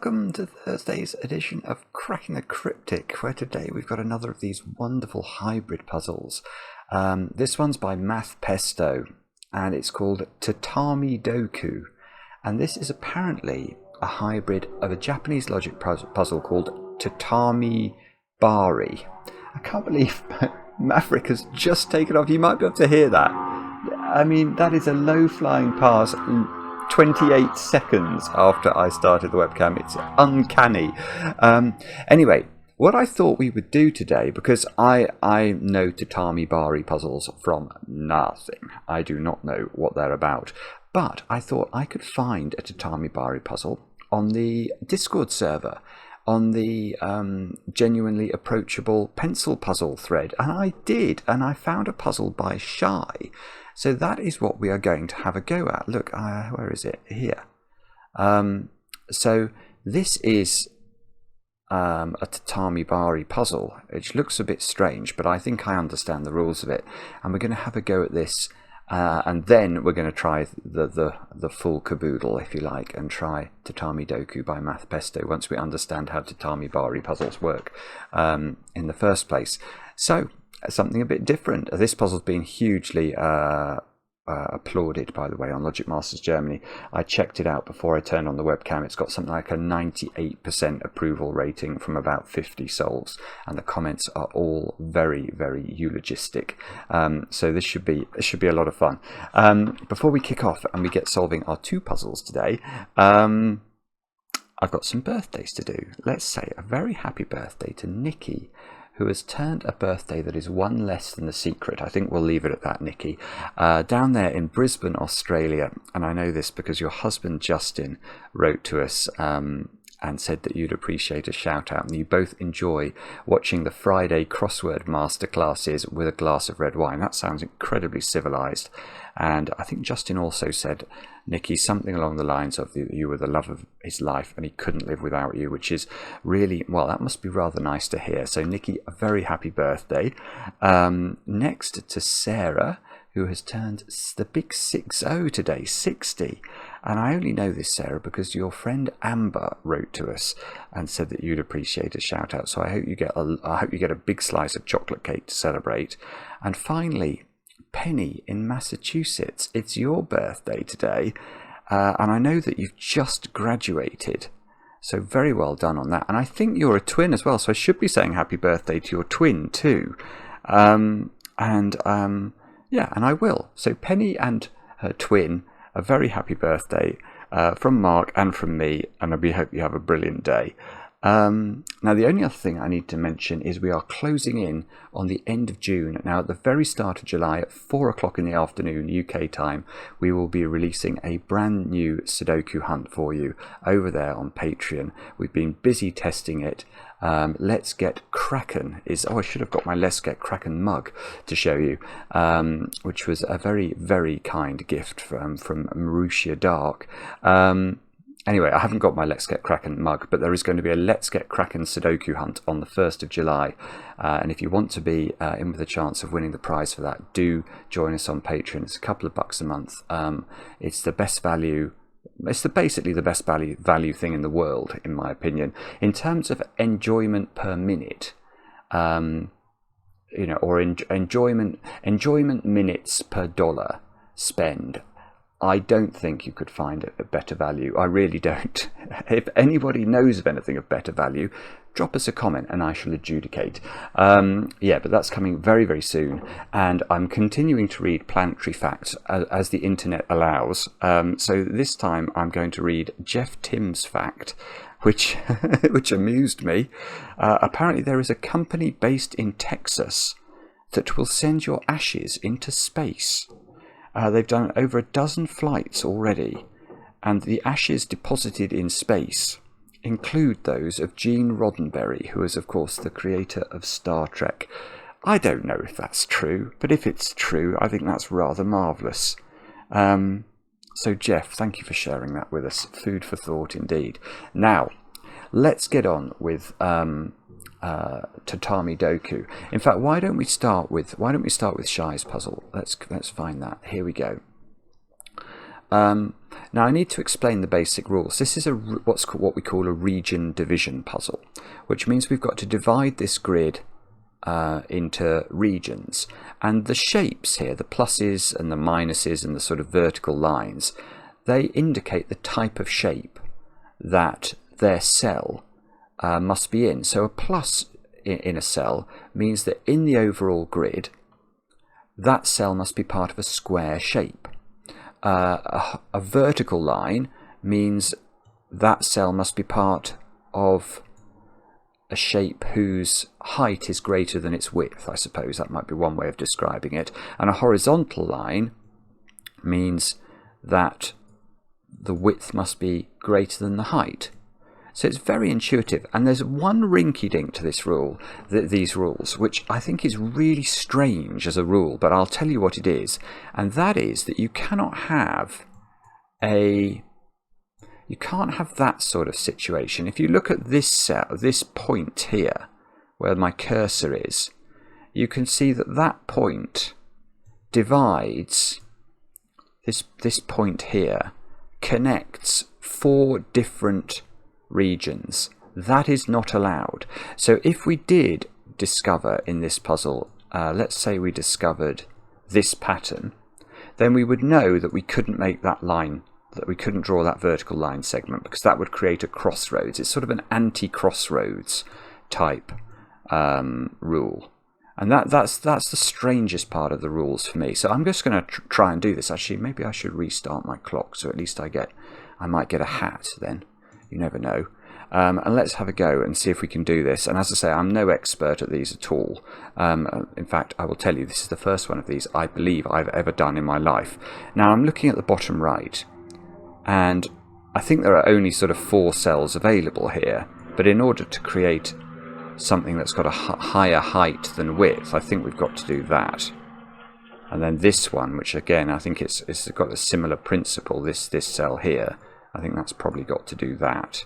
welcome to Thursday's edition of Cracking a Cryptic, where today we've got another of these wonderful hybrid puzzles. This one's by Math Pesto, and it's called Tatamidoku. And this is apparently a hybrid of a Japanese logic puzzle called Tatamibari. I can't believe Maverick has just taken off. You might be able to hear that. I mean, that is a low-flying pass 28 seconds after I started the webcam. It's uncanny. Anyway, what I thought we would do today, because I know Tatamibari puzzles from nothing. I do not know what they're about. But I thought I could find a Tatamibari puzzle on the Discord server, on the genuinely approachable pencil puzzle thread. And I did, and I found a puzzle by Shye. So that is what we are going to have a go at. Look, where is it? Here. So this is a Tatamibari puzzle, which looks a bit strange, but I think I understand the rules of it. And we're going to have a go at this, and then we're going to try the full caboodle, if you like, and try Tatamidoku by Math Pesto once we understand how Tatamibari puzzles work in the first place. So, something a bit different. This puzzle's been hugely applauded, by the way, on Logic Masters Germany. I checked it out before I turned on the webcam. It's got something like a 98% approval rating from about 50 solves, and the comments are all very, very eulogistic. So this should be a lot of fun. Before we kick off and we get solving our two puzzles today, I've got some birthdays to do. Let's say a very happy birthday to Nikki, who has turned a birthday that is one less than the secret. I think we'll leave it at that, Nikki. Down there in Brisbane, Australia, and I know this because your husband Justin wrote to us and said that you'd appreciate a shout out, and you both enjoy watching the Friday crossword masterclasses with a glass of red wine. That sounds incredibly civilized. And I think Justin also said, Nikki, something along the lines of you were the love of his life and he couldn't live without you, which is really, well, that must be rather nice to hear. So Nikki, a very happy birthday. Next to Sarah, who has turned the big 60 today, 60. And I only know this, Sarah, because your friend Amber wrote to us and said that you'd appreciate a shout out. So I hope you get a big slice of chocolate cake to celebrate. And finally, Penny in Massachusetts, it's your birthday today, and I know that you've just graduated, so very well done on that. And I think you're a twin as well, so I should be saying happy birthday to your twin too. Yeah, and I will. So Penny and her twin, a very happy birthday from Mark and from me, and we hope you have a brilliant day. Now, the only other thing I need to mention is we are closing in on the end of June. Now, at the very start of July at 4 o'clock in the afternoon UK time, we will be releasing a brand new Sudoku hunt for you over there on Patreon. We've been busy testing it. Let's Get Kraken is... Oh, I should have got my Let's Get Kraken mug to show you, which was a very, very kind gift from Marussia Dark. Anyway, I haven't got my Let's Get Kraken mug, but there is going to be a Let's Get Kraken Sudoku hunt on the 1st of July. And if you want to be in with a chance of winning the prize for that, do join us on Patreon. It's a couple of bucks a month. It's the best value. It's basically the best value thing in the world, in my opinion. In terms of enjoyment per minute, or enjoyment minutes per dollar spend, I don't think you could find a better value. I really don't. If anybody knows of anything of better value, drop us a comment and I shall adjudicate. Yeah, but that's coming very, very soon. And I'm continuing to read Planetary Facts as the internet allows. So this time I'm going to read Jeff Tim's fact, which amused me. Apparently there is a company based in Texas that will send your ashes into space. They've done over a dozen flights already, and the ashes deposited in space include those of Gene Roddenberry, who is, of course, the creator of Star Trek. I don't know if that's true, but if it's true, I think that's rather marvellous. So, Jeff, thank you for sharing that with us. Food for thought, indeed. Now, let's get on with Tatamidoku. In fact, why don't we start with Shye's puzzle? Let's find that. Here we go. Now I need to explain the basic rules. This is what we call a region division puzzle, which means we've got to divide this grid into regions, and the shapes here, the pluses and the minuses and the sort of vertical lines, they indicate the type of shape that their cell must be in. So a plus in a cell means that in the overall grid, that cell must be part of a square shape. A vertical line means that cell must be part of a shape whose height is greater than its width, I suppose. That might be one way of describing it. And a horizontal line means that the width must be greater than the height. So it's very intuitive, and there's one rinky-dink to this rule, these rules, which I think is really strange as a rule, but I'll tell you what it is, and that is that you can't have that sort of situation. If you look at this cell, this point here, where my cursor is, you can see that that point divides, this point here connects 4 different regions. That is not allowed. So if we did discover in this puzzle, let's say we discovered this pattern, then we would know that we couldn't make that line, that we couldn't draw that vertical line segment, because that would create a crossroads. It's sort of an anti-crossroads type rule. And that's the strangest part of the rules for me. So I'm just going to try and do this. Actually, maybe I should restart my clock, so at least I might get a hat then. You never know. And let's have a go and see if we can do this. And as I say, I'm no expert at these at all. In fact, I will tell you, this is the first one of these I believe I've ever done in my life. Now, I'm looking at the bottom right, and I think there are only sort of 4 cells available here. But in order to create something that's got a higher height than width, I think we've got to do that. And then this one, which again, I think it's got a similar principle, this cell here, I think that's probably got to do that.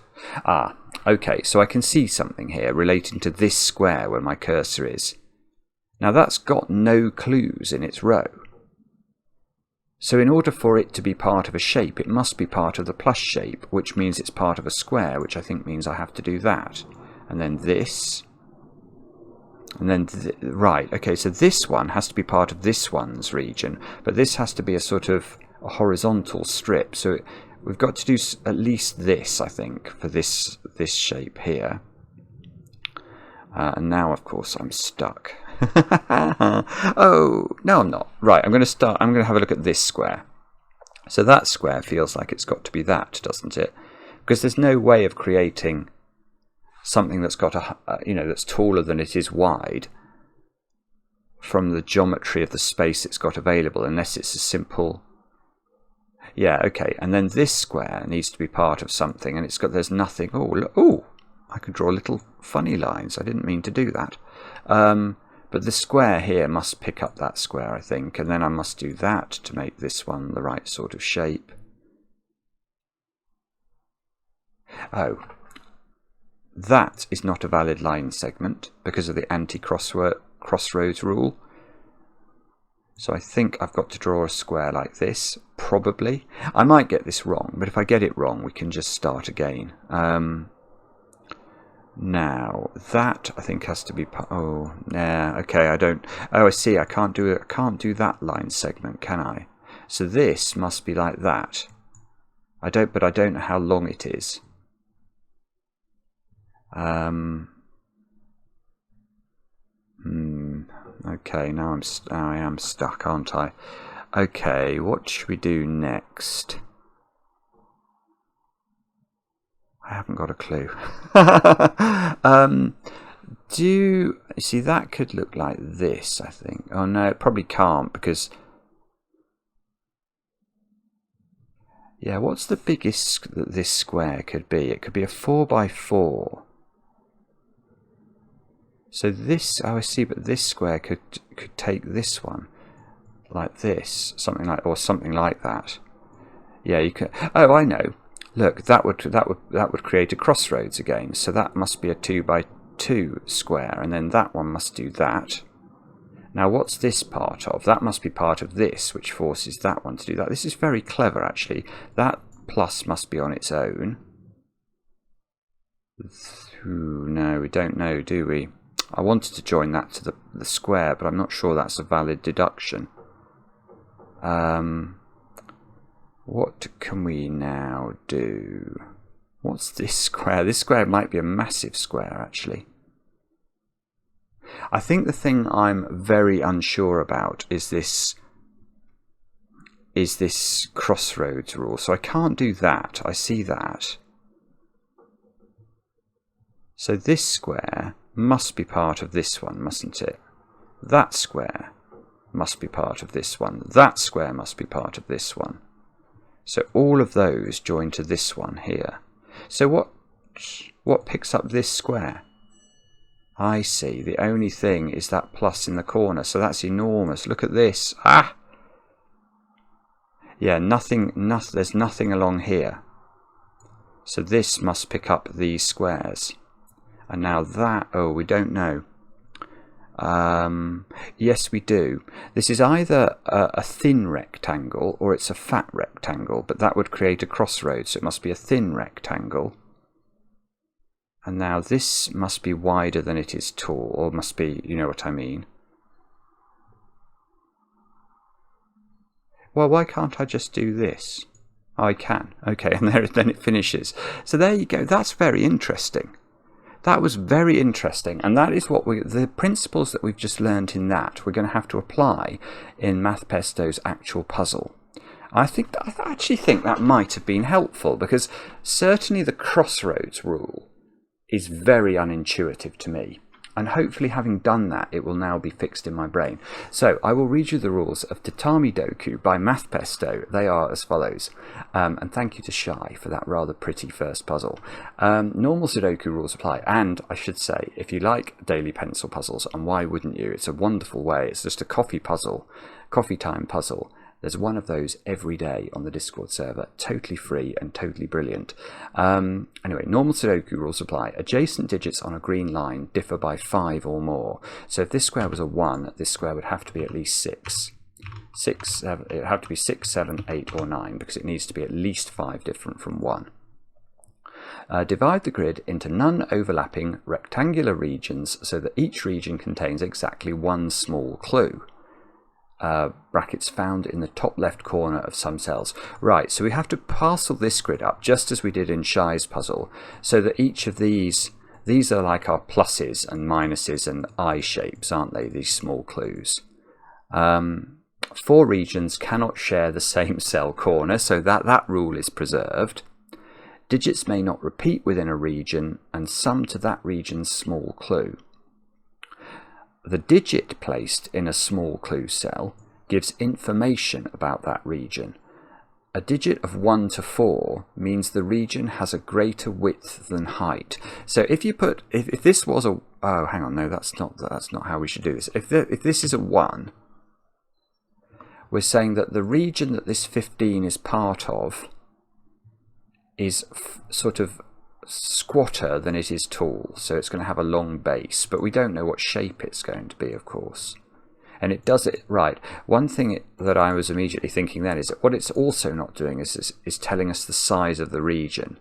Okay, so I can see something here relating to this square where my cursor is. Now that's got no clues in its row. So in order for it to be part of a shape, it must be part of the plus shape, which means it's part of a square, which I think means I have to do that. And then this. And then, right, okay, so this one has to be part of this one's region, but this has to be a sort of a horizontal strip. So we've got to do at least this, I think, for this shape here. And now, of course, I'm stuck. Oh, no, I'm not. Right, I'm going to have a look at this square. So that square feels like it's got to be that, doesn't it? Because there's no way of creating something that's got that's taller than it is wide from the geometry of the space it's got available, unless it's a simple. Yeah, okay, and then this square needs to be part of something, and there's nothing. Oh, look, oh, I could draw little funny lines. I didn't mean to do that. But the square here must pick up that square, I think, and then I must do that to make this one the right sort of shape. Oh, that is not a valid line segment because of the anti-crossroads rule. So I think I've got to draw a square like this, probably. I might get this wrong, but if I get it wrong, we can just start again. Now, that I think has to be... Oh, nah, okay, I don't... Oh, I see, I can't do that line segment, can I? So this must be like that. But I don't know how long it is. Okay, now I am stuck, aren't I? Okay, what should we do next? I haven't got a clue. You see, that could look like this, I think. Oh no, it probably can't, because... Yeah, what's the biggest that this square could be? It could be a 4x4. So this, oh I see, but this square could take this one like this, something like that. Yeah, you could. Oh, I know. Look, that would create a crossroads again. So that must be a 2x2 square, and then that one must do that, Now what's this part of? That must be part of this, which forces that one to do that. This is very clever, actually. That plus must be on its own. Ooh, no, we don't know, do we? I wanted to join that to the square, but I'm not sure that's a valid deduction. What can we now do? What's this square? This square might be a massive square, actually. I think the thing I'm very unsure about is this crossroads rule. So I can't do that. I see that. So this square must be part of this one, mustn't it? That square must be part of this one. That square must be part of this one. So all of those join to this one here. So what picks up this square? I see. The only thing is that plus in the corner. So that's enormous. Look at this. Ah! Yeah, there's nothing along here. So this must pick up these squares. And now that, oh, we don't know. Yes, we do. This is either a thin rectangle or it's a fat rectangle, but that would create a crossroads, so it must be a thin rectangle. And now this must be wider than it is tall, or must be, you know what I mean. Well, why can't I just do this? I can. Okay, and then it finishes. So there you go. That's very interesting. That was very interesting, and that is what the principles that we've just learned in that we're going to have to apply in Math Pesto's actual puzzle. I actually think that might have been helpful, because certainly the crossroads rule is very unintuitive to me, and hopefully having done that it will now be fixed in my brain. So I will read you the rules of Tatamidoku by Math Pesto. They are as follows, and thank you to Shye for that rather pretty first puzzle. Normal Sudoku rules apply, and I should say, if you like daily pencil puzzles, and why wouldn't you, it's a wonderful way. It's just a coffee time puzzle. There's one of those every day on the Discord server, totally free and totally brilliant. Anyway, normal Sudoku rules apply. Adjacent digits on a green line differ by 5 or more. So if this square was a 1, this square would have to be at least 6. It would have to be 6, 7, 8 or 9, because it needs to be at least 5 different from 1. Divide the grid into non-overlapping rectangular regions so that each region contains exactly one small clue. Brackets found in the top left corner of some cells. Right, so we have to parcel this grid up just as we did in Shye's puzzle, so that each of these are like our pluses and minuses and eye shapes, aren't they, these small clues. 4 regions cannot share the same cell corner, so that rule is preserved. Digits may not repeat within a region and sum to that region's small clue. The digit placed in a small clue cell gives information about that region. A digit of 1 to 4 means the region has a greater width than height. So if you put, if this was a, oh, hang on, no, that's not how we should do this. If this is a 1, we're saying that the region that this 15 is part of is sort of squatter than it is tall, so it's going to have a long base, but we don't know what shape it's going to be, of course. And it does it right. One thing that I was immediately thinking then is that what it's also not doing is telling us the size of the region.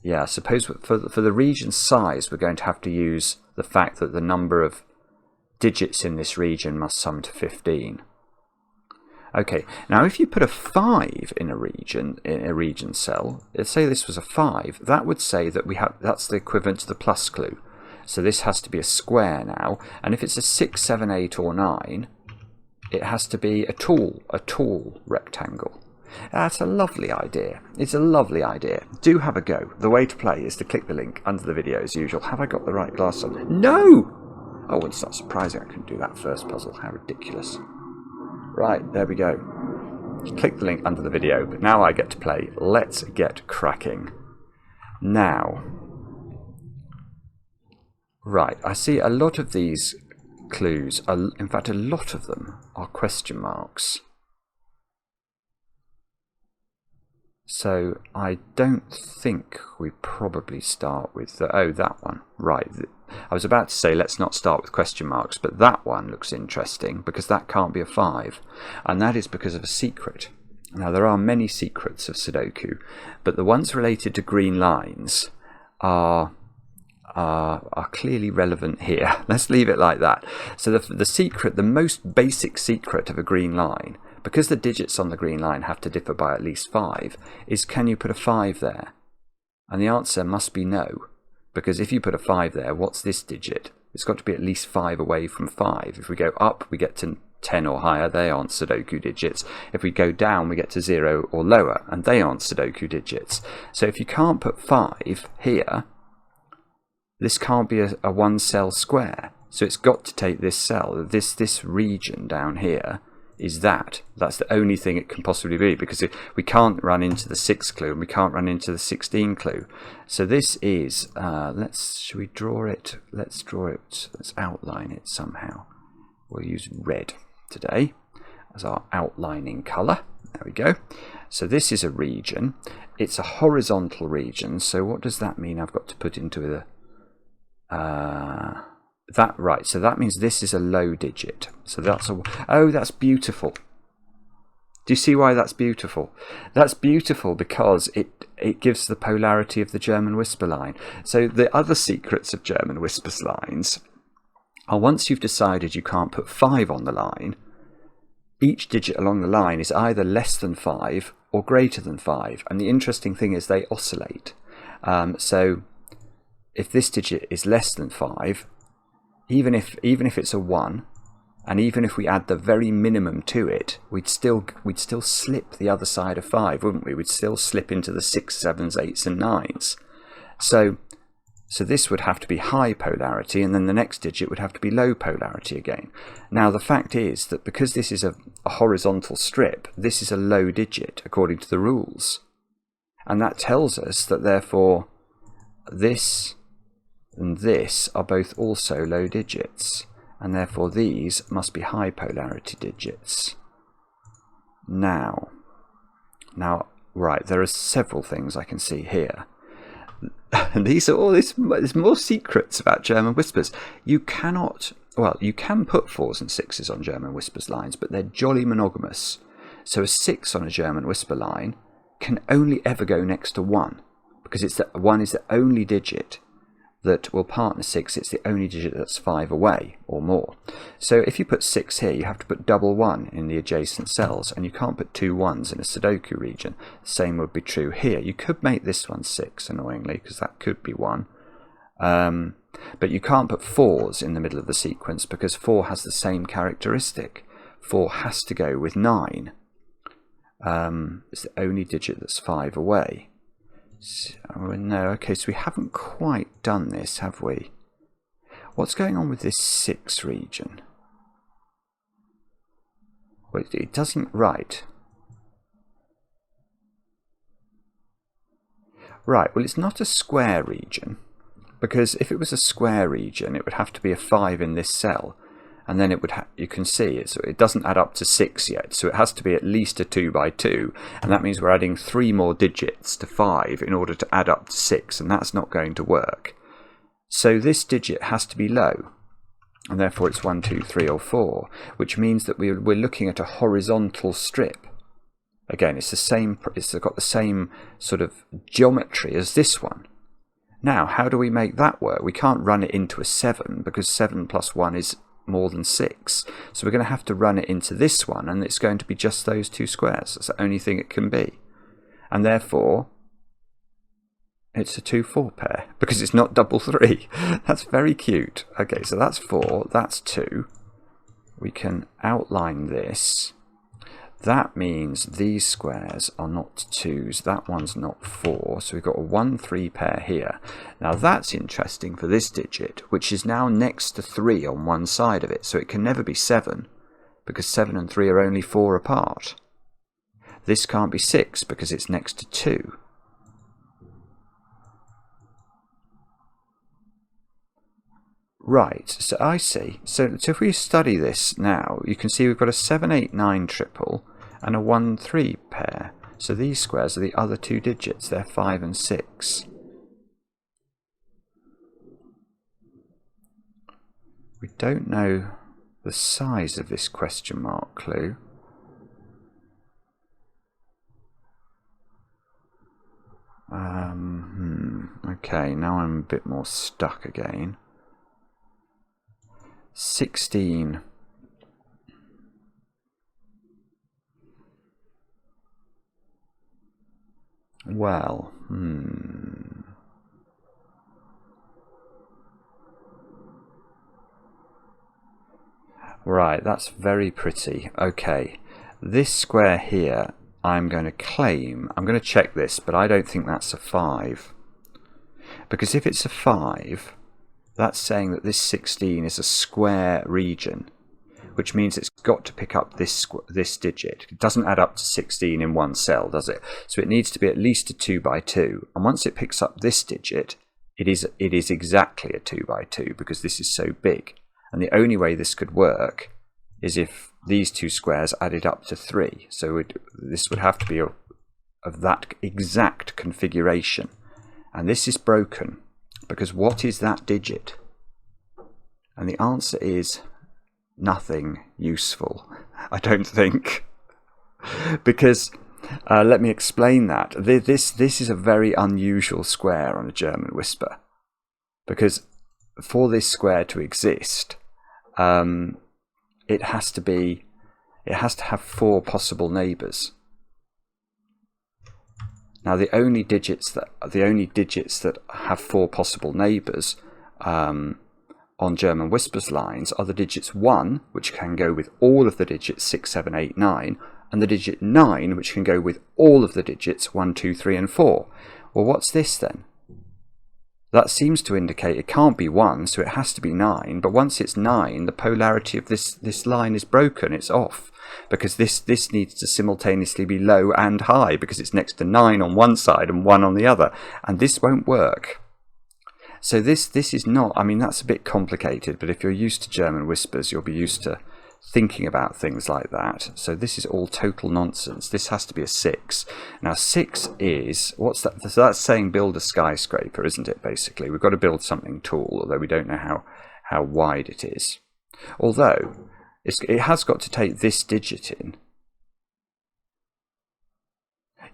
Yeah, suppose for the region size we're going to have to use the fact that the number of digits in this region must sum to 15. Okay, now if you put a 5 in a region cell, let's say this was a 5, that would say that that's the equivalent to the plus clue. So this has to be a square now, and if it's a 6, 7, 8 or 9, it has to be a tall rectangle. That's a lovely idea. It's a lovely idea. Do have a go. The way to play is to click the link under the video as usual. Have I got the right glass on? No! Oh, it's not surprising I couldn't do that first puzzle. How ridiculous. Right, there we go. Click the link under the video, but now I get to play. Let's get cracking. Now, right, I see a lot of these clues, in fact a lot of them are question marks. So I don't think we probably start with that one. Right. I was about to say let's not start with question marks, but that one looks interesting because that can't be a 5. And that is because of a secret. Now, there are many secrets of Sudoku, but the ones related to green lines are clearly relevant here. Let's leave it like that. So the secret, the most basic secret of a green line, because the digits on the green line have to differ by at least 5, is can you put a 5 there? And the answer must be no, because if you put a 5 there, what's this digit? It's got to be at least 5 away from 5. If we go up, we get to 10 or higher, they aren't Sudoku digits. If we go down, we get to 0 or lower, and they aren't Sudoku digits. So if you can't put 5 here, this can't be a one-cell square. So it's got to take this cell, this region down here, is that's the only thing it can possibly be, because we can't run into the 6th clue and we can't run into the 16 clue. So this is should we draw it? Let's draw it. Let's outline it somehow. We'll use red today as our outlining color. There we go. So this is a region. It's a horizontal region. So what does that mean? I've got to put into the right, so that means this is a low digit. So that's that's beautiful. Do you see why that's beautiful? That's beautiful because it gives the polarity of the German whisper line. So the other secrets of German whisper lines are, once you've decided you can't put 5 on the line, each digit along the line is either less than 5 or greater than 5. And the interesting thing is they oscillate. So if this digit is less than 5, even if it's a 1, and even if we add the very minimum to it, we'd still slip the other side of 5, wouldn't we? We'd still slip into the 6s, 7s, 8s, and 9s. So this would have to be high polarity, and then the next digit would have to be low polarity again. Now the fact is that because this is a horizontal strip, this is a low digit according to the rules, and that tells us that therefore this and this are both also low digits, and therefore these must be high polarity digits. Now, right, there are several things I can see here. And these are all there's more secrets about German whispers. You can put 4s and 6s on German whispers lines, but they're jolly monogamous. So a 6 on a German whisper line can only ever go next to 1, because 1 is the only digit that will partner 6. It's the only digit that's 5 away or more. So if you put 6 here, you have to put double 1 in the adjacent cells, and you can't put 2 1s in a Sudoku region. The same would be true here. You could make this one 6, annoyingly, because that could be 1. But you can't put 4s in the middle of the sequence, because 4 has the same characteristic. 4 has to go with 9. It's the only digit that's 5 away. No, okay, so we haven't quite done this, have we? What's going on with this 6 region? Well, it doesn't, right. Right, well, it's not a square region, because if it was a square region, it would have to be a 5 in this cell, and then it would you can see it doesn't add up to 6 yet, so it has to be at least a 2 by 2, and that means we're adding 3 more digits to 5 in order to add up to 6, and that's not going to work. So this digit has to be low, and therefore it's 1, 2, 3 or 4, which means that we're looking at a horizontal strip. Again, it's got the same sort of geometry as this one. Now, how do we make that work? We can't run it into a 7, because 7 plus 1 is more than 6. So we're going to have to run it into this one, and it's going to be just those 2 squares. That's the only thing it can be. And therefore, it's a 2-4 pair, because it's not double 3. That's very cute. Okay, so that's 4, that's 2. We can outline this. That means these squares are not 2s, that one's not 4, so we've got a 1-3 pair here. Now that's interesting for this digit, which is now next to 3 on one side of it, so it can never be 7, because 7 and 3 are only 4 apart. This can't be 6, because it's next to 2. Right, so I see. So if we study this now, you can see we've got a 7, 8, 9 triple and a 1, 3 pair. So these squares are the other two digits. They're 5 and 6. We don't know the size of this question mark clue. Okay, now I'm a bit more stuck again. 16. Well, Right, that's very pretty. Okay, this square here, I'm going to check this, but I don't think that's a 5. Because if it's a 5, that's saying that this 16 is a square region, which means it's got to pick up this digit. It doesn't add up to 16 in one cell, does it? So it needs to be at least a 2 by 2. And once it picks up this digit, it is exactly a 2 by 2 because this is so big. And the only way this could work is if these two squares added up to 3. So this would have to be of that exact configuration. And this is broken because what is that digit? And the answer is nothing useful, I don't think. Because let me explain that. This is a very unusual square on a German whisper. Because for this square to exist, it has to have 4 possible neighbours. Now the only digits that have 4 possible neighbours on German whispers lines are the digits 1, which can go with all of the digits 6, 7, 8, 9, and the digit 9, which can go with all of the digits 1, 2, 3, and 4. Well, what's this then? That seems to indicate it can't be 1, so it has to be 9. But once it's 9, the polarity of this line is broken. It's off. Because this needs to simultaneously be low and high, because it's next to 9 on one side and 1 on the other. And this won't work. So this is not... I mean, that's a bit complicated, but if you're used to German whispers, you'll be used to thinking about things like that. So this is all total nonsense. This has to be a 6. Now 6 is, what's that? So that's saying build a skyscraper, isn't it? Basically, we've got to build something tall, although we don't know how wide it is. Although it has got to take this digit in.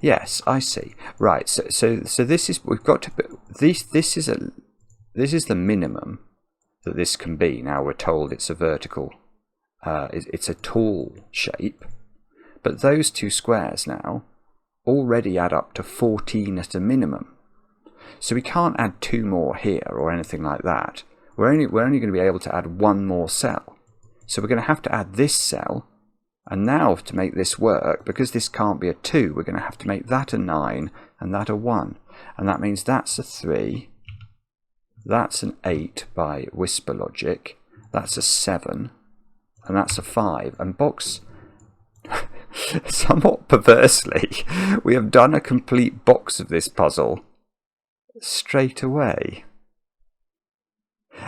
Yes, I see. Right. So this is, we've got to, this is the minimum that this can be. Now we're told it's a vertical. It's a tall shape, but those two squares now already add up to 14 at a minimum. So we can't add 2 more here or anything like that. We're only going to be able to add 1 more cell. So we're going to have to add this cell, and now to make this work, because this can't be a 2, we're going to have to make that a 9 and that a 1, and that means that's a 3, that's an 8 by whisper logic, that's a 7. And that's a 5. And box, somewhat perversely, we have done a complete box of this puzzle straight away.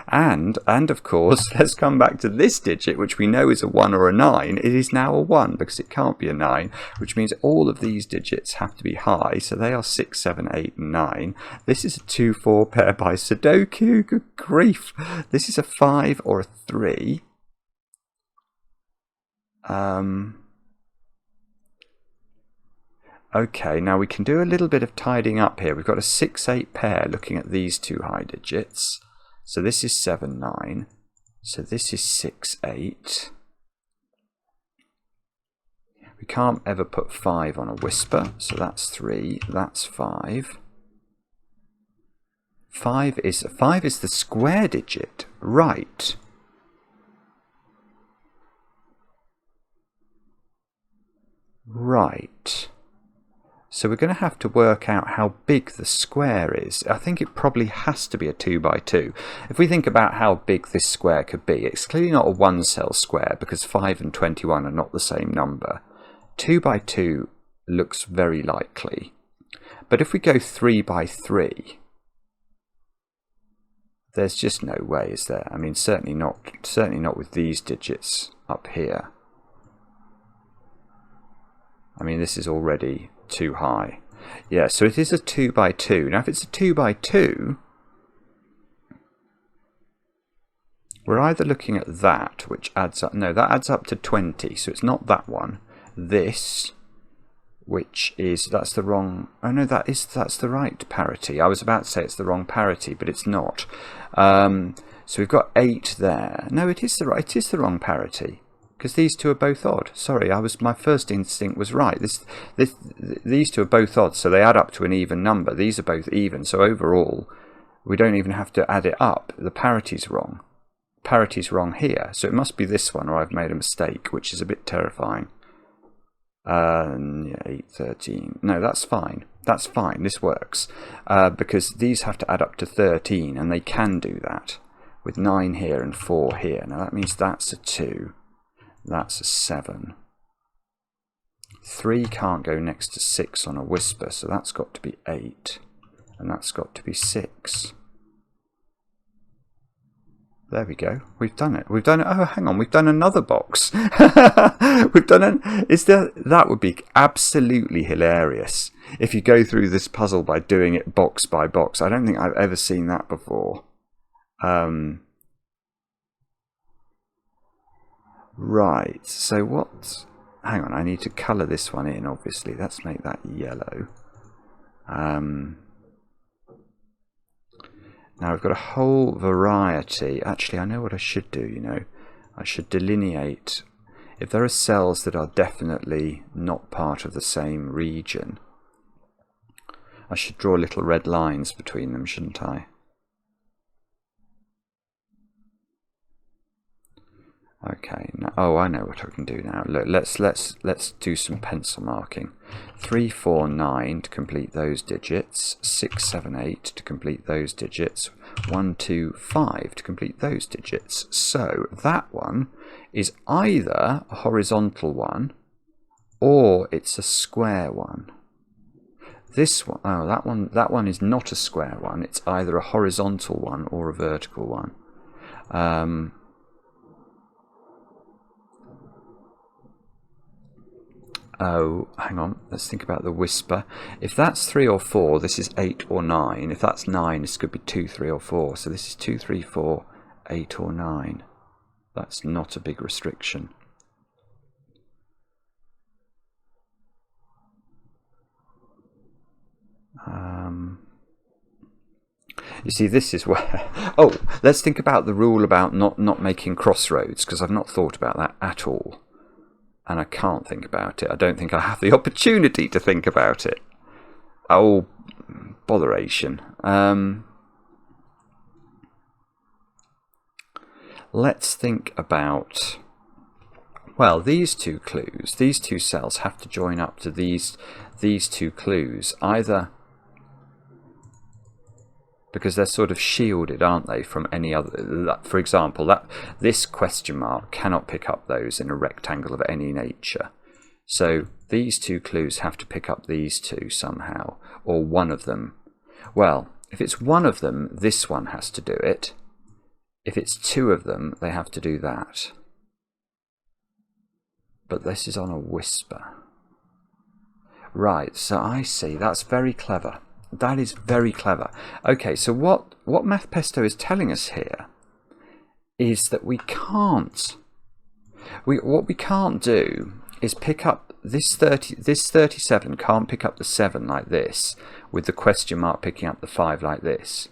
And of course, let's come back to this digit, which we know is a 1 or a 9. It is now a 1 because it can't be a 9, which means all of these digits have to be high. So they are 6, 7, 8, and 9. This is a 2, 4 pair by Sudoku. Good grief. This is a 5 or a 3. Okay, now we can do a little bit of tidying up here. We've got a 6, 8 pair looking at these two high digits. So this is 7, 9. So this is 6, 8. We can't ever put 5 on a whisper, so that's 3, that's 5. 5 is the square digit, right? Right. So we're going to have to work out how big the square is. I think it probably has to be a 2 by 2. If we think about how big this square could be, it's clearly not a 1 cell square because 5 and 21 are not the same number. 2 by 2 looks very likely. But if we go 3 by 3, there's just no way, is there? I mean, certainly not with these digits up here. I mean, this is already too high. Yeah, so it is a 2 by 2. Now if it's a 2 by 2, we're either looking at that, which adds up, no, that adds up to 20, so it's not that one. This, which is, that's the wrong, oh no, that's the right parity. I was about to say it's the wrong parity, but it's not. So we've got 8 there. No, it is the wrong parity, because these two are both odd. Sorry, my first instinct was right. These two are both odd, so they add up to an even number. These are both even, so overall, we don't even have to add it up. The parity's wrong. Parity's wrong here, so it must be this one, or I've made a mistake, which is a bit terrifying. 8, 13. No, that's fine. That's fine. This works because these have to add up to 13, and they can do that with 9 here and 4 here. Now that means that's a 2. That's a 7. 3 can't go next to 6 on a whisper, so that's got to be 8, and that's got to be 6. There we go. We've done it. We've done it. Oh, hang on. We've done another box. We've done an. That would be absolutely hilarious if you go through this puzzle by doing it box by box. I don't think I've ever seen that before. Right. So what? Hang on. I need to colour this one in. Obviously, let's make that yellow. Now I've got a whole variety. Actually, I know what I should do, you know. I should delineate. If there are cells that are definitely not part of the same region, I should draw little red lines between them, shouldn't I? Okay, now, oh, I know what I can do now. Look, let's do some pencil marking. 3, 4, 9 to complete those digits. 6, 7, 8 to complete those digits. 1, 2, 5 to complete those digits. So that one is either a horizontal one or it's a square one. This one, oh, that one is not a square one. It's either a horizontal one or a vertical one. Oh, hang on, let's think about the whisper. If that's 3 or 4, this is 8 or 9. If that's 9, this could be 2, 3 or 4. So this is 2, 3, 4, 8 or 9. That's not a big restriction. You see, this is where... Oh, let's think about the rule about not making crossroads, because I've not thought about that at all. And I can't think about it. I don't think I have the opportunity to think about it. Oh, botheration. Let's think about... Well, these two clues, these two cells have to join up to these two clues. Either... because they're sort of shielded, aren't they, from any other... For example, this question mark cannot pick up those in a rectangle of any nature. So these two clues have to pick up these two somehow, or one of them. Well, if it's one of them, this one has to do it. If it's two of them, they have to do that. But this is on a whisper. Right, so I see. That's very clever. That is very clever. Okay, so what Math Pesto is telling us here is that we can't. What we can't do is pick up this 37 can't pick up the 7 like this, with the question mark picking up the 5 like this.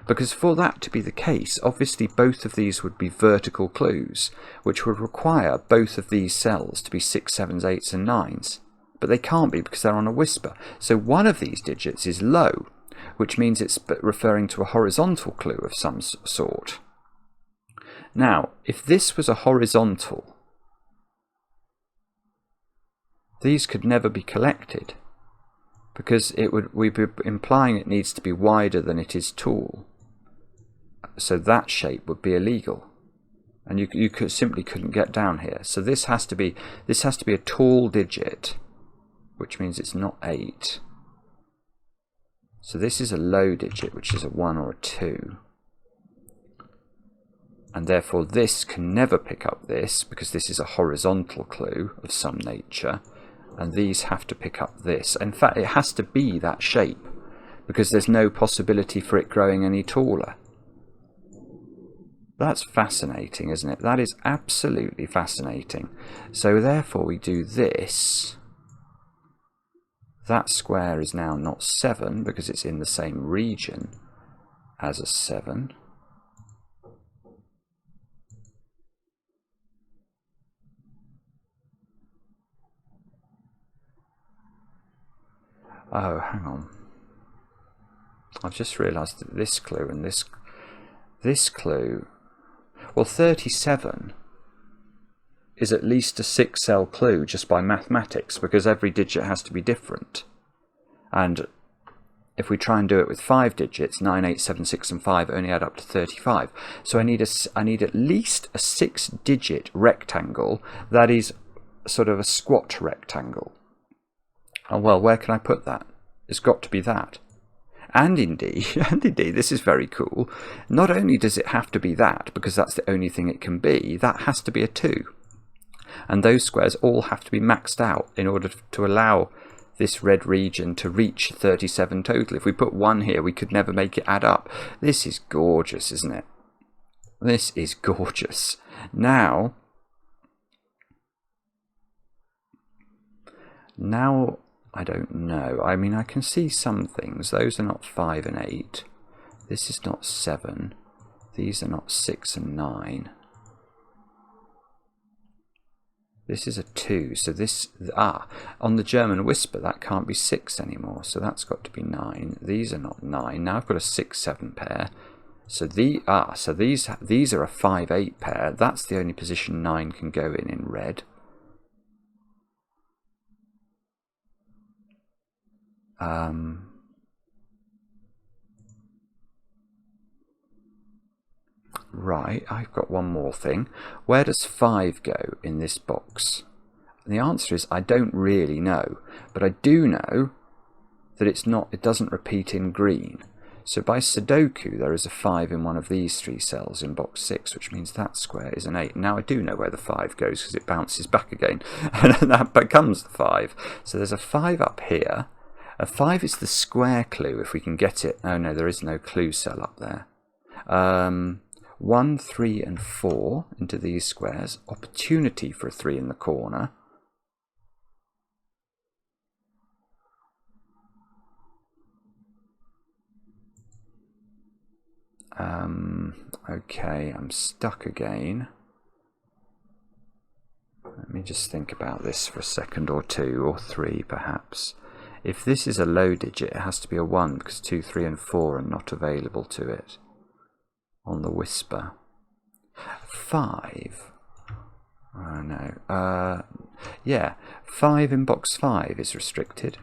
Because for that to be the case, obviously both of these would be vertical clues, which would require both of these cells to be 6, 7s, 8s and 9s. But they can't be because they're on a whisper. So one of these digits is low, which means it's referring to a horizontal clue of some sort. Now, if this was a horizontal, these could never be collected, because we'd be implying it needs to be wider than it is tall. So that shape would be illegal, and you simply couldn't get down here. So this has to be a tall digit, which means it's not 8. So this is a low digit, which is a 1 or a 2. And therefore this can never pick up this, because this is a horizontal clue of some nature. and these have to pick up this. In fact, it has to be that shape, because there's no possibility for it growing any taller. That's fascinating, isn't it? That is absolutely fascinating. So therefore we do this. That square is now not 7 because it's in the same region as a 7. Oh, hang on. I've just realised that this clue and this clue... Well, 37 is at least a 6-cell clue just by mathematics, because every digit has to be different. And if we try and do it with 5 digits, 9, 8, 7, 6 and 5 only add up to 35. So I need at least a 6-digit rectangle that is sort of a squat rectangle. Oh, well, where can I put that? It's got to be that. And indeed, this is very cool. Not only does it have to be that, because that's the only thing it can be, that has to be a 2. And those squares all have to be maxed out in order to allow this red region to reach 37 total. If we put 1 here, we could never make it add up. This is gorgeous, isn't it? This is gorgeous. Now I don't know. I mean, I can see some things. Those are not 5 and 8. This is not 7. These are not 6 and 9. This is a 2. So this, on the German Whisper, that can't be 6 anymore. So that's got to be 9. These are not 9. Now I've got a 6, 7 pair. So these are a 5, 8 pair. That's the only position 9 can go in red. Right, I've got one more thing. Where does 5 go in this box? And the answer is I don't really know, but I do know that it doesn't repeat in green. So by Sudoku there is a 5 in one of these 3 cells in box 6, which means that square is an 8. Now I do know where the 5 goes because it bounces back again, and that becomes the 5. So there's a 5 up here. A 5 is the square clue if we can get it. Oh no, there is no clue cell up there. 1, 3 and 4 into these squares. Opportunity for a 3 in the corner. Okay, I'm stuck again. Let me just think about this for a second or 2 or 3 perhaps. If this is a low digit, it has to be a 1 because 2, 3 and 4 are not available to it on the Whisper. 5. Oh no. Yeah, 5 in box 5 is restricted.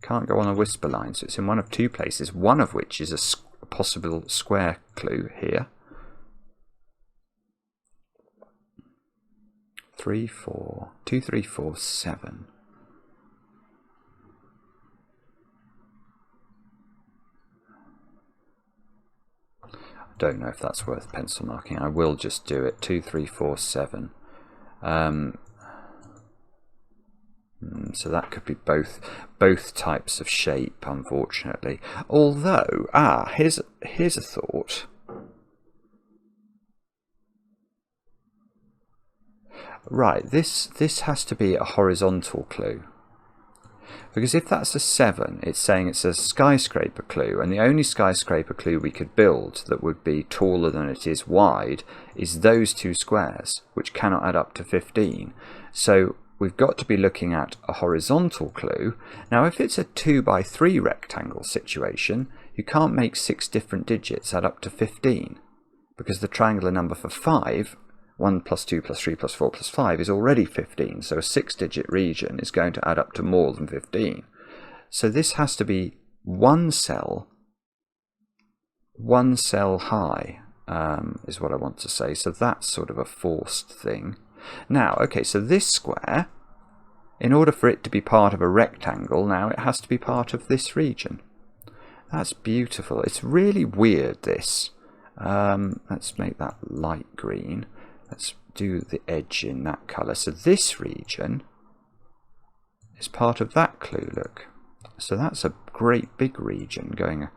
Can't go on a Whisper line, so it's in one of 2 places, one of which is a possible square clue here. 3, 4, 2, 3, 4, 7. Don't know if that's worth pencil marking. I will just do it. 2, 3, 4, 7. So that could be both types of shape, unfortunately. Although, here's a thought. Right, this has to be a horizontal clue. Because if that's a 7, it's saying it's a skyscraper clue, and the only skyscraper clue we could build that would be taller than it is wide is those 2 squares, which cannot add up to 15. So we've got to be looking at a horizontal clue. Now if it's a 2 by 3 rectangle situation, you can't make 6 different digits add up to 15, because the triangular number for 5, 1 plus 2 plus 3 plus 4 plus 5 is already 15, so a 6-digit region is going to add up to more than 15. So this has to be one cell high, is what I want to say. So that's sort of a forced thing. Now, okay, so this square, in order for it to be part of a rectangle, now it has to be part of this region. That's beautiful. It's really weird, this. Let's make that light green. Let's do the edge in that colour. So this region is part of that clue, look. So that's a great big region going.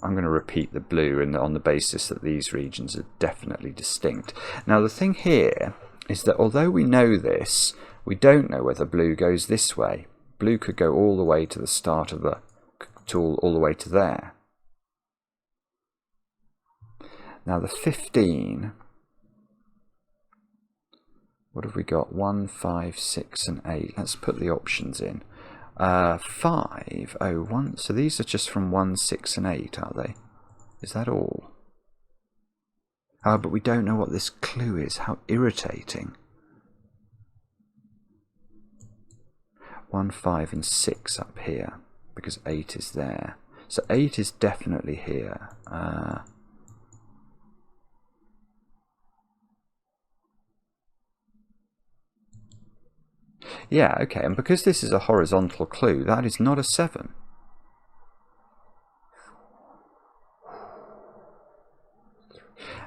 I'm going to repeat the blue on the basis that these regions are definitely distinct. Now the thing here is that although we know this, we don't know whether blue goes this way. Blue could go all the way to the start of the all the way to there. Now the 15, what have we got? 1, 5, 6 and 8. Let's put the options in. 5, 0, 1. So these are just from 1, 6 and 8, are they? Is that all? But we don't know what this clue is. How irritating. 1, 5 and 6 up here, because 8 is there. So 8 is definitely here. Yeah, okay, and because this is a horizontal clue, that is not a 7.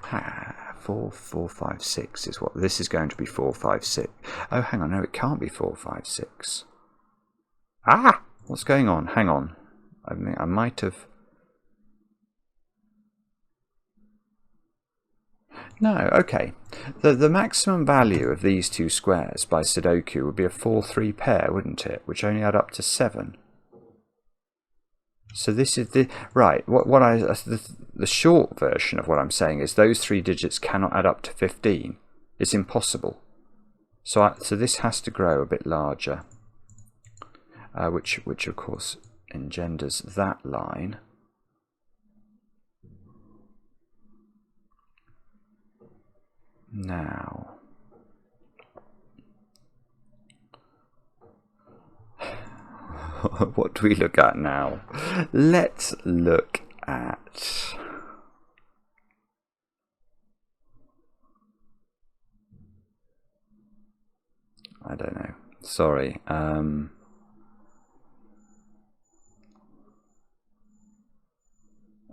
Ah, 4, 4, 5, 6 is what this is going to be. 4, 5, 6. Oh, hang on, no, it can't be 4, 5, 6. Ah, what's going on? Hang on, I mean, I might have. No, okay. The maximum value of these two squares by Sudoku would be a 4-3 pair, wouldn't it? Which only add up to 7. So this is the right. The short version of what I'm saying is those 3 digits cannot add up to 15. It's impossible. So this has to grow a bit larger, which of course engenders that line. Now, what do we look at now? Let's look at I don't know. Sorry.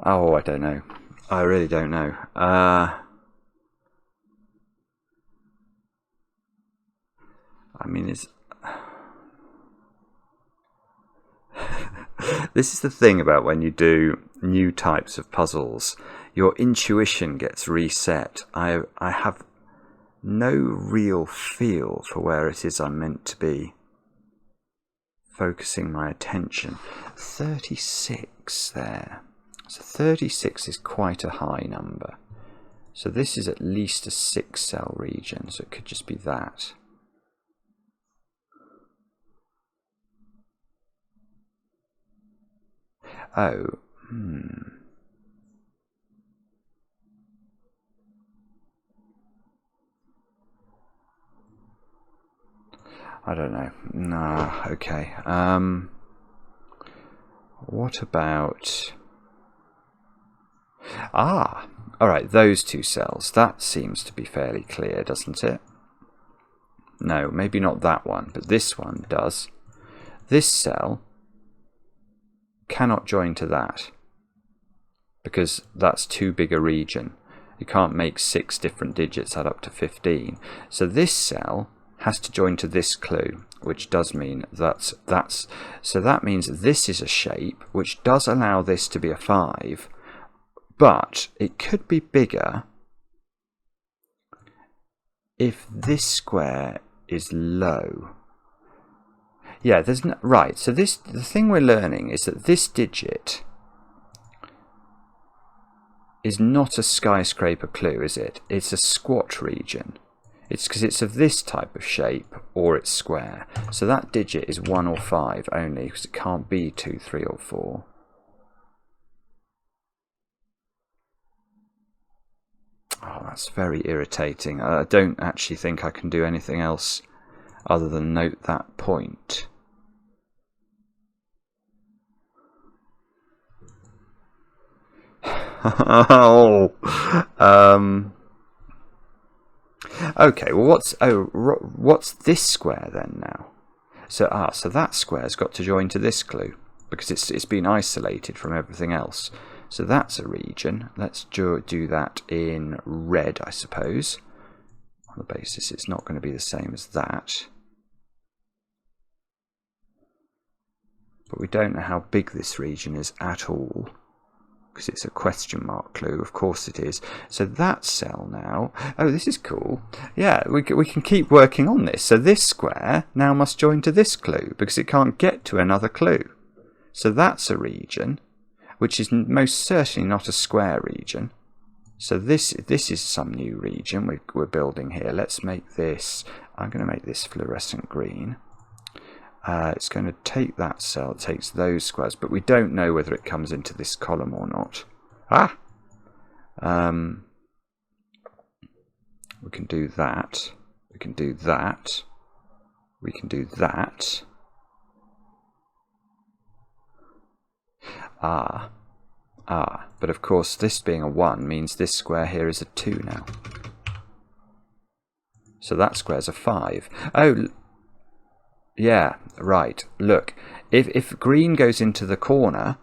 Oh, I don't know. I really don't know. I mean, it's this is the thing about when you do new types of puzzles, your intuition gets reset. I have no real feel for where it is I'm meant to be focusing my attention. 36 there. So 36 is quite a high number. So this is at least a 6-cell region, so it could just be that. Oh, I don't know. Nah, okay. What about... Ah, alright, those 2 cells. That seems to be fairly clear, doesn't it? No, maybe not that one, but this one does. This cell cannot join to that, because that's too big a region. You can't make 6 different digits add up to 15. So this cell has to join to this clue, which does mean so that means this is a shape which does allow this to be a 5, but it could be bigger if this square is low. Yeah, there's no, right. So the thing we're learning is that this digit is not a skyscraper clue, is it? It's a squat region. It's because it's of this type of shape or it's square. So that digit is 1 or 5 only, because it can't be 2, 3 or 4. Oh, that's very irritating. I don't actually think I can do anything else other than note that point. Oh, okay. Well, what's this square then now? So so that square's got to join to this clue because it's been isolated from everything else. So that's a region. Let's do that in red, I suppose, on the basis it's not going to be the same as that. but we don't know how big this region is at all, because it's a question mark clue. Of course it is. So that cell now, oh, this is cool. Yeah, we can keep working on this. So this square now must join to this clue, because it can't get to another clue. So that's a region, which is most certainly not a square region. So this is some new region we're building here. Let's make this, I'm going to make this fluorescent green. It's going to take that cell, it takes those squares, but we don't know whether it comes into this column or not. We can do that. We can do that. We can do that. But of course this being a 1 means this square here is a 2 now. So that square's a 5. Oh, yeah, right. Look, if green goes into the corner,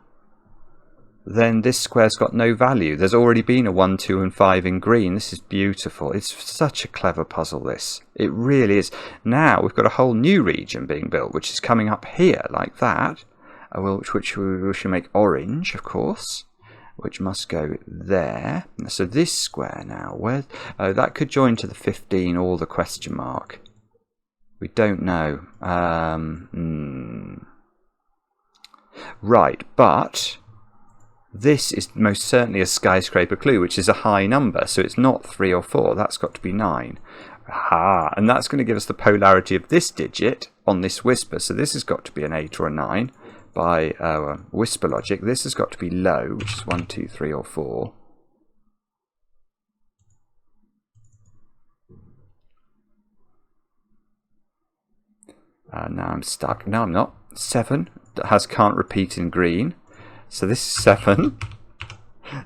then this square's got no value. There's already been a 1, 2 and 5 in green. This is beautiful. It's such a clever puzzle, this. It really is. Now we've got a whole new region being built, which is coming up here like that, which we should make orange, of course, which must go there. So this square now, that could join to the 15 or the question mark. We don't know. Right, but this is most certainly a skyscraper clue, which is a high number, so it's not 3 or 4, that's got to be 9. And that's going to give us the polarity of this digit on this whisper, so this has got to be an 8 or a 9 by whisper logic. This has got to be low, which is 1, 2, 3 or 4. Now I'm stuck. No, I'm not. 7 can't repeat in green. So this is 7.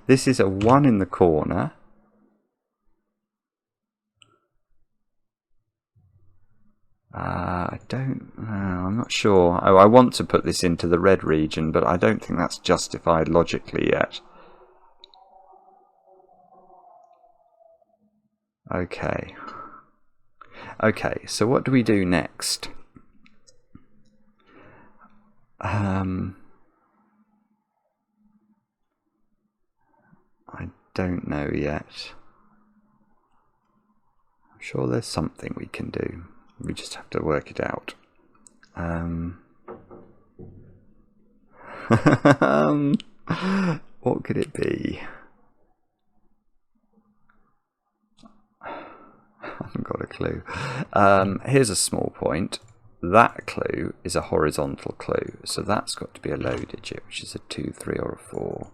This is a 1 in the corner. I'm not sure. I want to put this into the red region, but I don't think that's justified logically yet. Okay. Okay, so what do we do next? I don't know yet. I'm sure there's something we can do. We just have to work it out. What could it be? I haven't got a clue. Here's a small point. That clue is a horizontal clue, so that's got to be a low digit, which is a 2, 3 or a 4.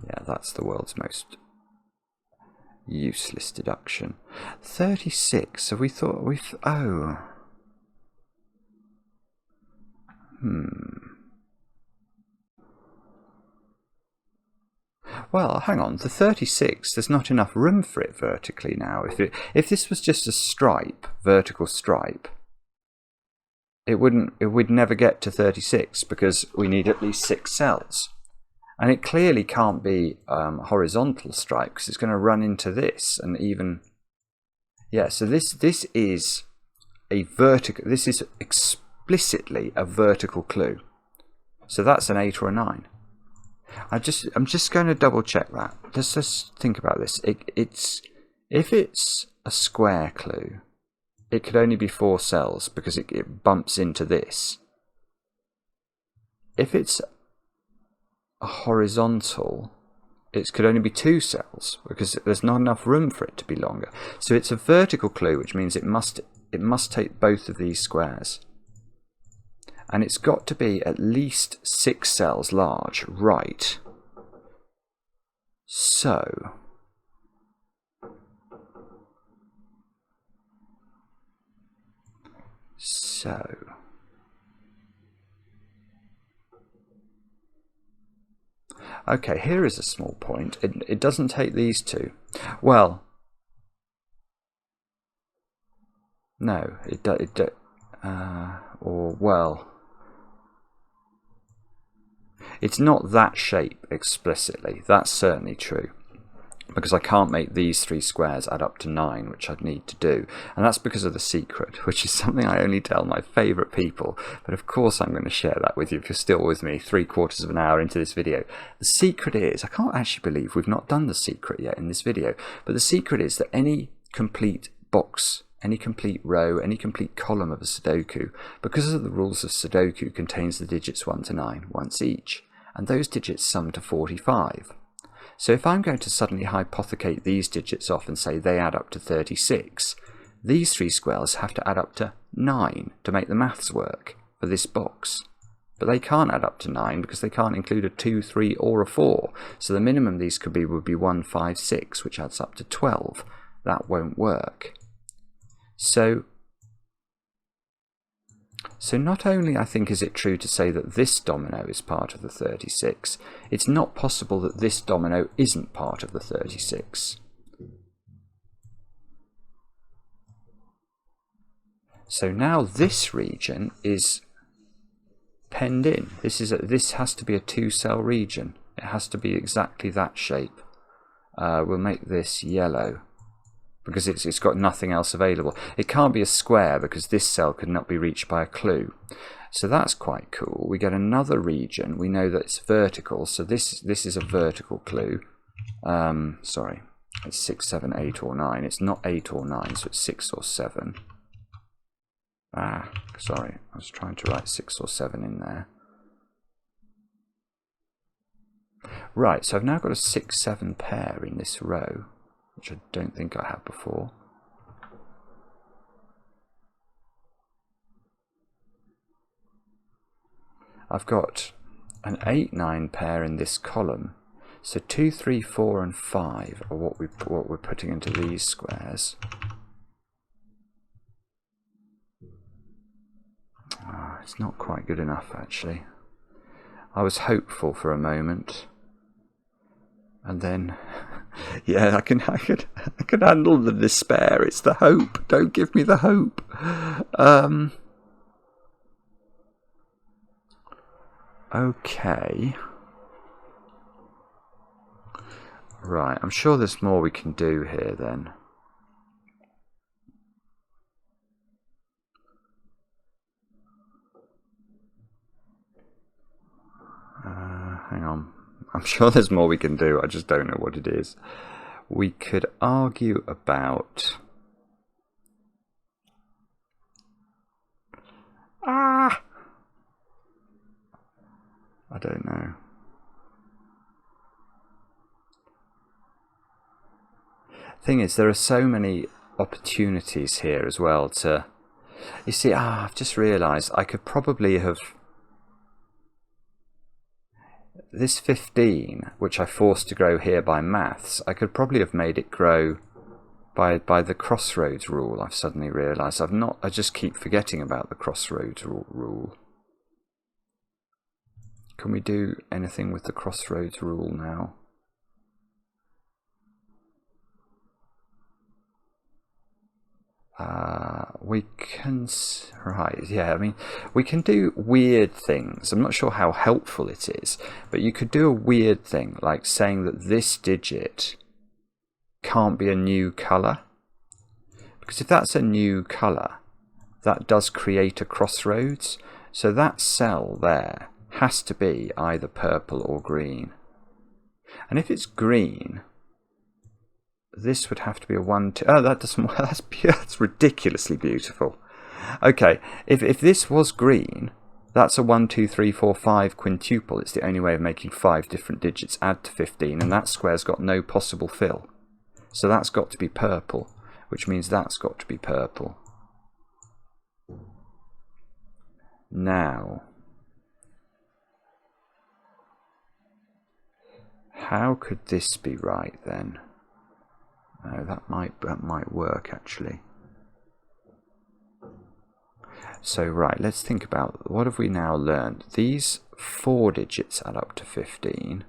Yeah, that's the world's most useless deduction. 36, so we thought Well, hang on, the 36, there's not enough room for it vertically now. If this was just a stripe, vertical stripe, we'd never get to 36 because we need at least 6 cells. And it clearly can't be horizontal stripe because it's going to run into this and even... Yeah, so this is a vertical, this is explicitly a vertical clue. So that's an 8 or a 9. I'm just going to double check that. Let's just think about this. If it's a square clue, it could only be 4 cells because it bumps into this. If it's a horizontal, it could only be 2 cells because there's not enough room for it to be longer. So it's a vertical clue, which means it must take both of these squares. And it's got to be at least 6 cells large, right? So okay, here is a small point. It doesn't take these 2. Well, no, it's not that shape explicitly. That's certainly true. because I can't make these 3 squares add up to 9, which I'd need to do. And that's because of the secret, which is something I only tell my favourite people. But of course I'm going to share that with you if you're still with me 3/4 of an hour into this video. The secret is, I can't actually believe we've not done the secret yet in this video, but the secret is that any complete box, any complete row, any complete column of a Sudoku, because of the rules of Sudoku, contains the digits 1 to 9 once each. And those digits sum to 45. So if I'm going to suddenly hypothecate these digits off and say they add up to 36, these 3 squares have to add up to 9 to make the maths work for this box. But they can't add up to 9 because they can't include a 2, 3 or a 4. So the minimum these could be would be 1, 5, 6, which adds up to 12. That won't work. So not only, I think, is it true to say that this domino is part of the 36, it's not possible that this domino isn't part of the 36. So now this region is penned in. This has to be a 2-cell region. It has to be exactly that shape. We'll make this yellow, because it's got nothing else available. It can't be a square because this cell could not be reached by a clue. So that's quite cool. We get another region. We know that it's vertical, so this is a vertical clue. Sorry, it's 6, 7, 8 or 9. It's not 8 or 9, so it's 6 or 7. Sorry, I was trying to write 6 or 7 in there. Right, so I've now got a 6, 7 pair in this row, which I don't think I had before. I've got an 8, 9 pair in this column. So 2, 3, 4 and 5 are what we're putting into these squares. It's not quite good enough, actually. I was hopeful for a moment. And then, yeah, I can handle the despair. It's the hope. Don't give me the hope. Okay. Right, I'm sure there's more we can do here then. Hang on. I'm sure there's more we can do, I just don't know what it is. We could argue about... I don't know. Thing is, there are so many opportunities here as well to... You see, I've just realised I could probably have... This 15, which I forced to grow here by maths, I could probably have made it grow by the crossroads rule. I've suddenly realised I just keep forgetting about the crossroads rule. Can we do anything with the crossroads rule now? We can, right, yeah, I mean, we can do weird things. I'm not sure how helpful it is, but you could do a weird thing, like saying that this digit can't be a new colour. Because if that's a new colour, that does create a crossroads. So that cell there has to be either purple or green. And if it's green... This would have to be a 1, 2... Oh, that doesn't... That's ridiculously beautiful. Okay, if this was green, that's a 1, 2, 3, 4, 5 quintuple. It's the only way of making 5 different digits add to 15, and that square's got no possible fill. So that's got to be purple, which means that's got to be purple. Now, how could this be right then? Oh, that might work actually. So right, let's think about what have we now learned. These 4 digits add up to 15.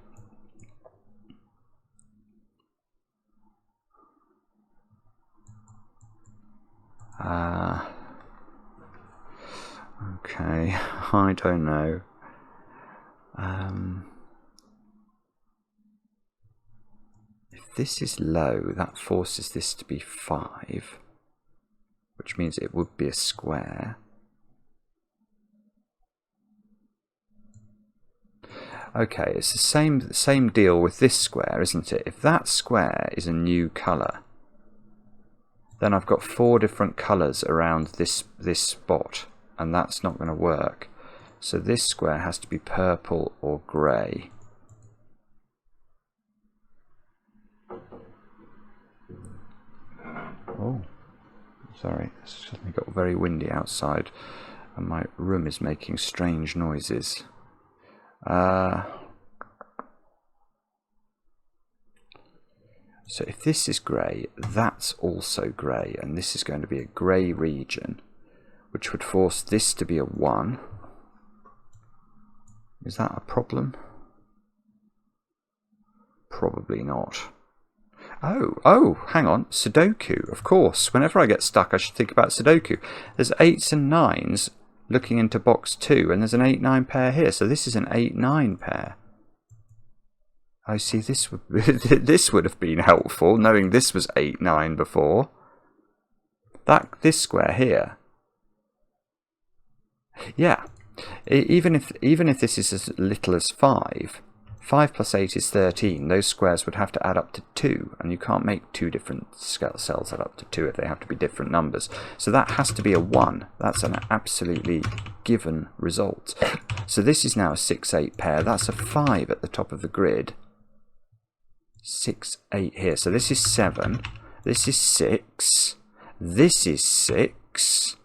Okay, I don't know. If this is low, that forces this to be 5, which means it would be a square. Okay, it's the same deal with this square, isn't it? If that square is a new colour, then I've got 4 different colours around this spot, and that's not going to work. So this square has to be purple or grey. Oh, sorry, it's suddenly got very windy outside, and my room is making strange noises. So if this is grey, that's also grey, and this is going to be a grey region, which would force this to be a 1. Is that a problem? Probably not. Oh, hang on. Sudoku, of course. Whenever I get stuck, I should think about Sudoku. There's 8s and 9s looking into box 2, and there's an 8-9 pair here, so this is an 8-9 pair. I see, this would have been helpful, knowing this was 8-9 before. This square here. Yeah, even if this is as little as 5, 5 plus 8 is 13. Those squares would have to add up to 2, and you can't make 2 different cells add up to 2 if they have to be different numbers. So that has to be a 1. That's an absolutely given result. So this is now a 6-8 pair. That's a 5 at the top of the grid. 6, 8 here. So this is 7. This is 6. This is 6.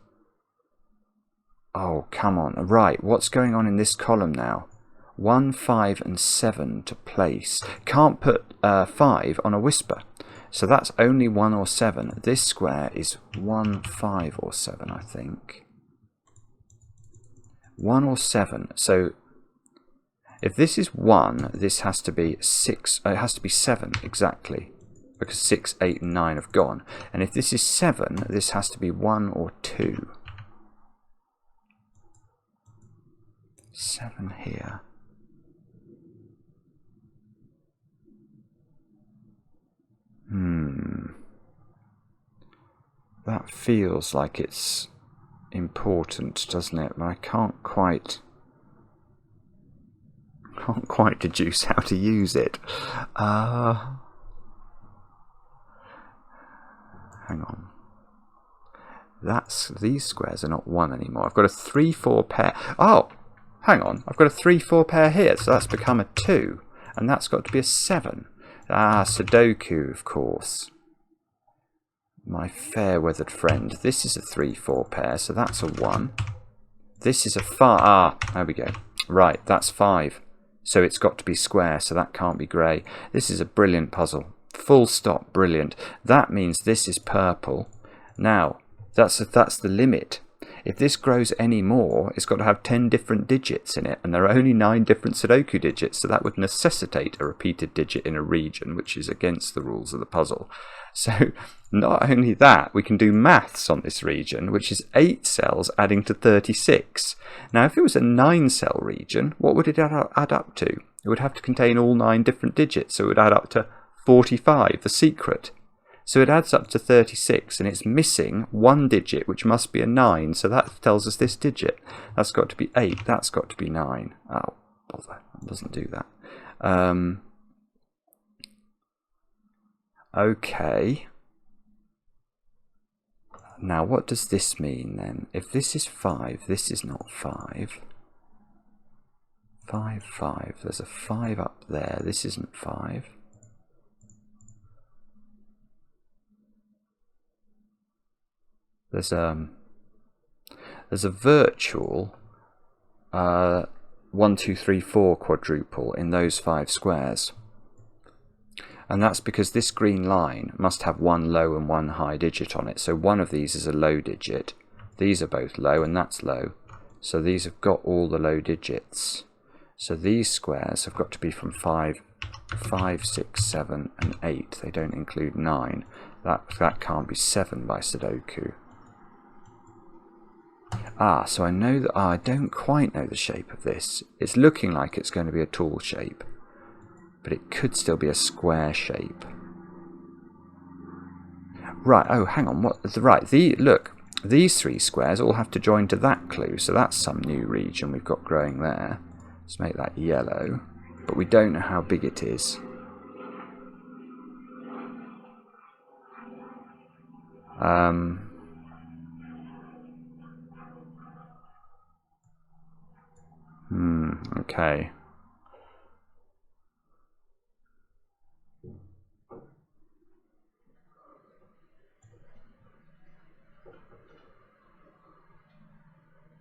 Oh, come on. Right, what's going on in this column now? 1, 5 and 7 to place. Can't put 5 on a whisper. So that's only 1 or 7. This square is 1, 5 or 7, I think. 1 or 7. So if this is 1, this has to be 6. It has to be 7 exactly, because 6, 8 and 9 have gone. And if this is 7, this has to be 1 or 2. 7 here. That feels like it's important, doesn't it? But I can't quite deduce how to use it. Hang on. These squares are not 1 anymore. I've got a 3, 4 pair. Oh, hang on. I've got a 3, 4 pair here, so that's become a 2, and that's got to be a 7. Sudoku, of course. My fair-weathered friend. This is a 3, 4 pair, so that's a 1. This is a 5. There we go. Right, that's 5. So it's got to be square, so that can't be grey. This is a brilliant puzzle. Full stop, brilliant. That means this is purple. Now, that's the limit. If this grows any more, it's got to have 10 different digits in it, and there are only 9 different Sudoku digits, so that would necessitate a repeated digit in a region, which is against the rules of the puzzle. So not only that, we can do maths on this region, which is 8 cells adding to 36. Now, if it was a 9-cell region, what would it add up to? It would have to contain all 9 different digits, so it would add up to 45, the secret. So it adds up to 36, and it's missing 1 digit, which must be a 9, so that tells us this digit. That's got to be 8, that's got to be 9. Oh, bother, it doesn't do that. Okay. Now, what does this mean, then? If this is 5, this is not 5. 5, 5. There's a 5 up there. This isn't 5. There's a virtual 1, 2, 3, 4 quadruple in those 5 squares. And that's because this green line must have 1 low and 1 high digit on it. So one of these is a low digit. These are both low, and that's low. So these have got all the low digits. So these squares have got to be from 5, 6, 7, and 8. They don't include 9. That can't be 7 by Sudoku. So I know that I don't quite know the shape of this. It's looking like it's going to be a tall shape, but it could still be a square shape. Right, oh, hang on. Right, look, these 3 squares all have to join to that clue, so that's some new region we've got growing there. Let's make that yellow, but we don't know how big it is. Okay.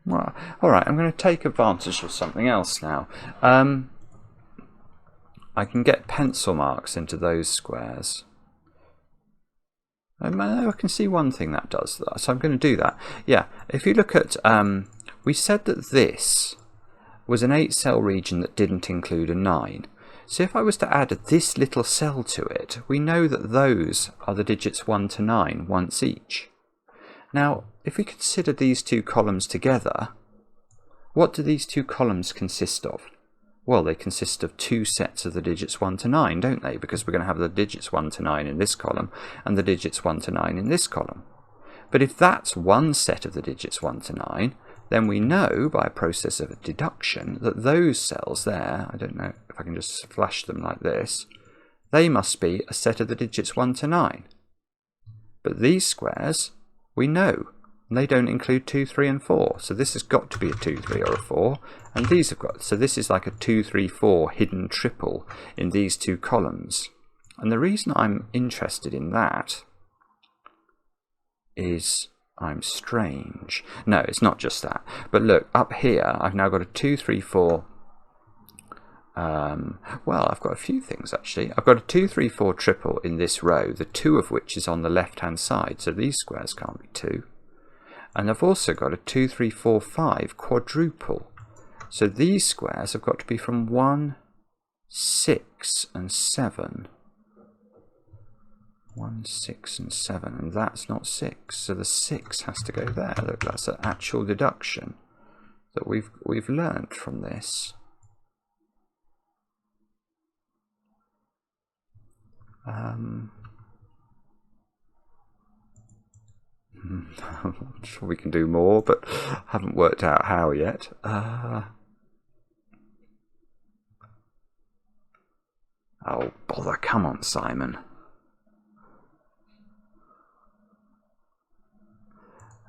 Well, alright, I'm going to take advantage of something else now. I can get pencil marks into those squares. I can see one thing that does that, so I'm going to do that. Yeah, if you look at, we said that this was an 8-cell region that didn't include a 9. So if I was to add this little cell to it, we know that those are the digits 1 to 9 once each. Now, if we consider these 2 columns together, what do these 2 columns consist of? Well, they consist of 2 sets of the digits 1 to 9, don't they? Because we're going to have the digits 1 to 9 in this column and the digits 1 to 9 in this column. But if that's one set of the digits 1 to 9, then we know by a process of deduction that those cells there, I don't know if I can just flash them like this, they must be a set of the digits 1 to 9. But these squares, we know, they don't include 2, 3 and 4. So this has got to be a 2, 3 or a 4. And these have got, so this is like a 2, 3, 4 hidden triple in these 2 columns. And the reason I'm interested in that is I'm strange. No, it's not just that. But look, up here, I've now got a 2, 3, 4. Well, I've got a few things actually. I've got a 2, 3, 4 triple in this row, the 2 of which is on the left-hand side. So these squares can't be 2. And I've also got a 2, 3, 4, 5 quadruple. So these squares have got to be from 1, 6 and 7. 1, 6 and 7, and that's not 6. So the 6 has to go there. Look, that's an actual deduction that we've learnt from this. I'm not sure we can do more, but haven't worked out how yet. Oh, bother. Come on, Simon.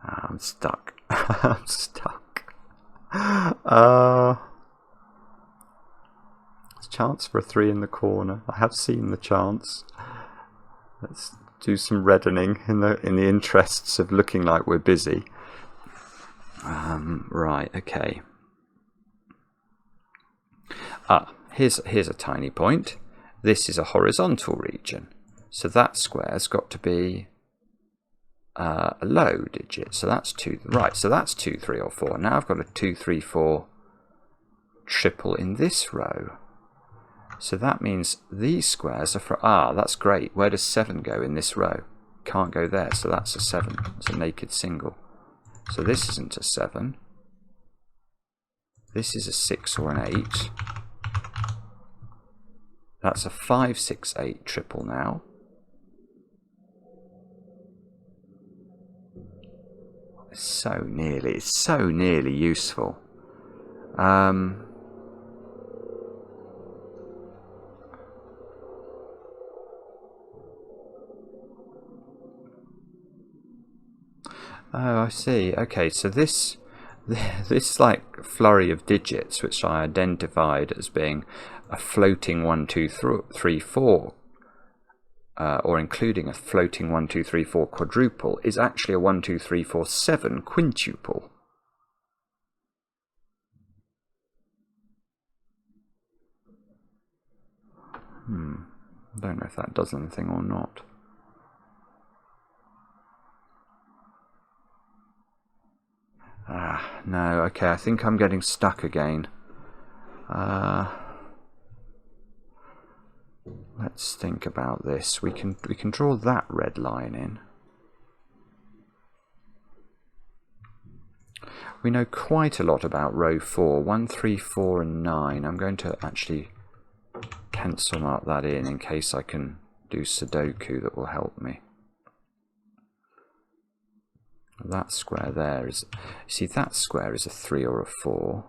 I'm stuck. I'm stuck. There's a chance for a 3 in the corner. I have seen the chance. Let's do some reddening in the interests of looking like we're busy. Right, okay. Here's a tiny point. This is a horizontal region, so that square's got to be a low digit. So that's 2. Right, so that's 2, 3 or 4. Now I've got a 2, 3, 4 triple in this row. So that means these squares are for, that's great. Where does 7 go in this row? Can't go there, so that's a 7. It's a naked single. So this isn't a 7. This is a 6 or an 8. That's a 5, 6, 8 triple now. It's so nearly useful. Oh, I see. Okay, so this like flurry of digits, which I identified as being a floating 1, 2, 3, 4, or including a floating 1, 2, 3, 4 quadruple, is actually a 1, 2, 3, 4, 7 quintuple. I don't know if that does anything or not. No, okay, I think I'm getting stuck again. Let's think about this. We can draw that red line in. We know quite a lot about row 4, 1, 3, 4 and 9. I'm going to actually pencil mark that in case I can do Sudoku that will help me. That square there is, see, that square is a 3 or a 4.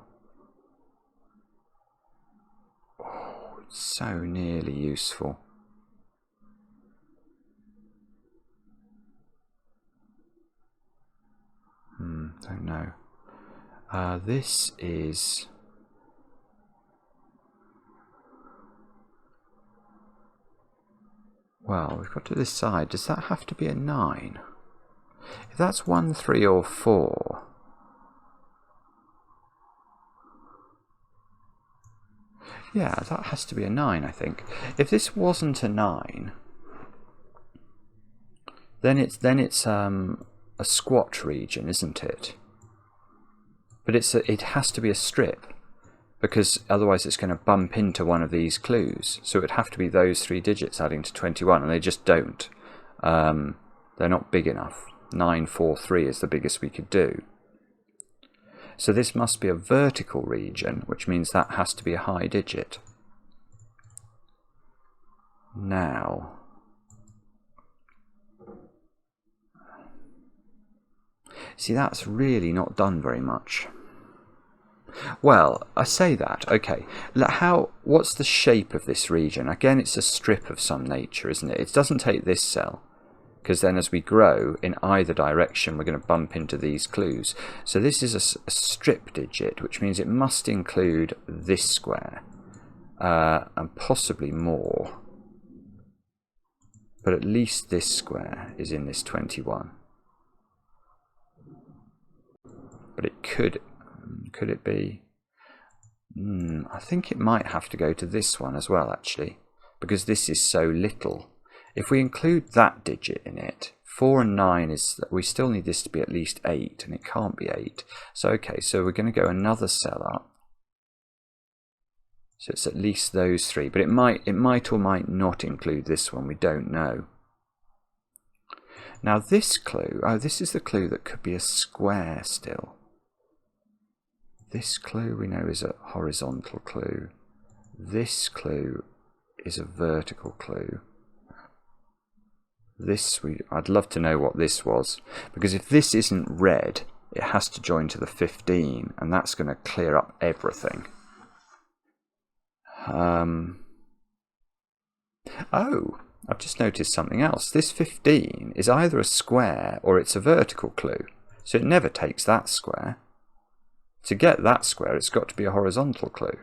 Oh, it's so nearly useful. Don't know. This is... Well, we've got to this side. Does that have to be a 9? If that's 1, 3 or 4... Yeah, that has to be a 9, I think. If this wasn't a 9, then it's a squat region, isn't it? But it has to be a strip, because otherwise it's going to bump into one of these clues. So it would have to be those 3 digits adding to 21, and they just don't. They're not big enough. 943 is the biggest we could do. So this must be a vertical region, which means that has to be a high digit. Now, see, that's really not done very much. Well, I say that, okay. What's the shape of this region? Again, it's a strip of some nature, isn't it? It doesn't take this cell, because then as we grow in either direction, we're going to bump into these clues. So this is a strip digit, which means it must include this square, and possibly more. But at least this square is in this 21. But it could it be? I think it might have to go to this one as well, actually, because this is so little. If we include that digit in it, 4 and 9 is, we still need this to be at least 8, and it can't be 8. So okay, so we're going to go another cell up. So it's at least those 3, but it might or might not include this one, we don't know. Now this clue, this is the clue that could be a square still. This clue we know is a horizontal clue. This clue is a vertical clue. I'd love to know what this was, because if this isn't red, it has to join to the 15, and that's going to clear up everything. Oh, I've just noticed something else. This 15 is either a square or it's a vertical clue, so it never takes that square. To get that square, it's got to be a horizontal clue.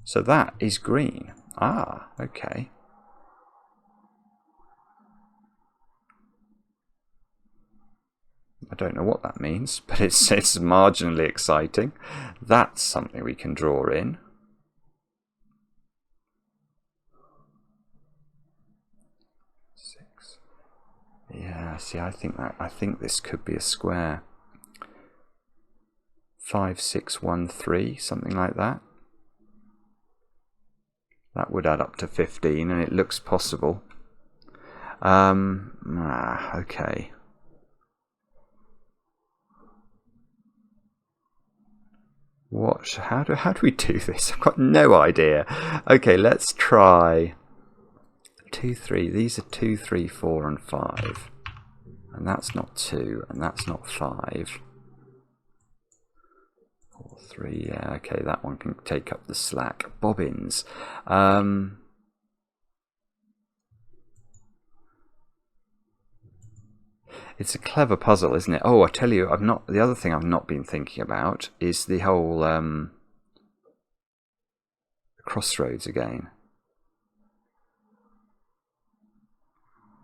So that is green. Ah, okay. I don't know what that means, but it's marginally exciting. That's something we can draw in. Yeah, see, I think this could be a square. 5, 6, 1, 3, something like that. That would add up to 15, and it looks possible. Okay. How do we do this? I've got no idea. Okay, let's try 2, 3. These are 2, 3, 4, and 5. And that's not 2, and that's not 5. 4, 3, yeah, okay, that one can take up the slack. Bobbins. It's a clever puzzle, isn't it? Oh, I tell you, the other thing I've not been thinking about is the whole crossroads again.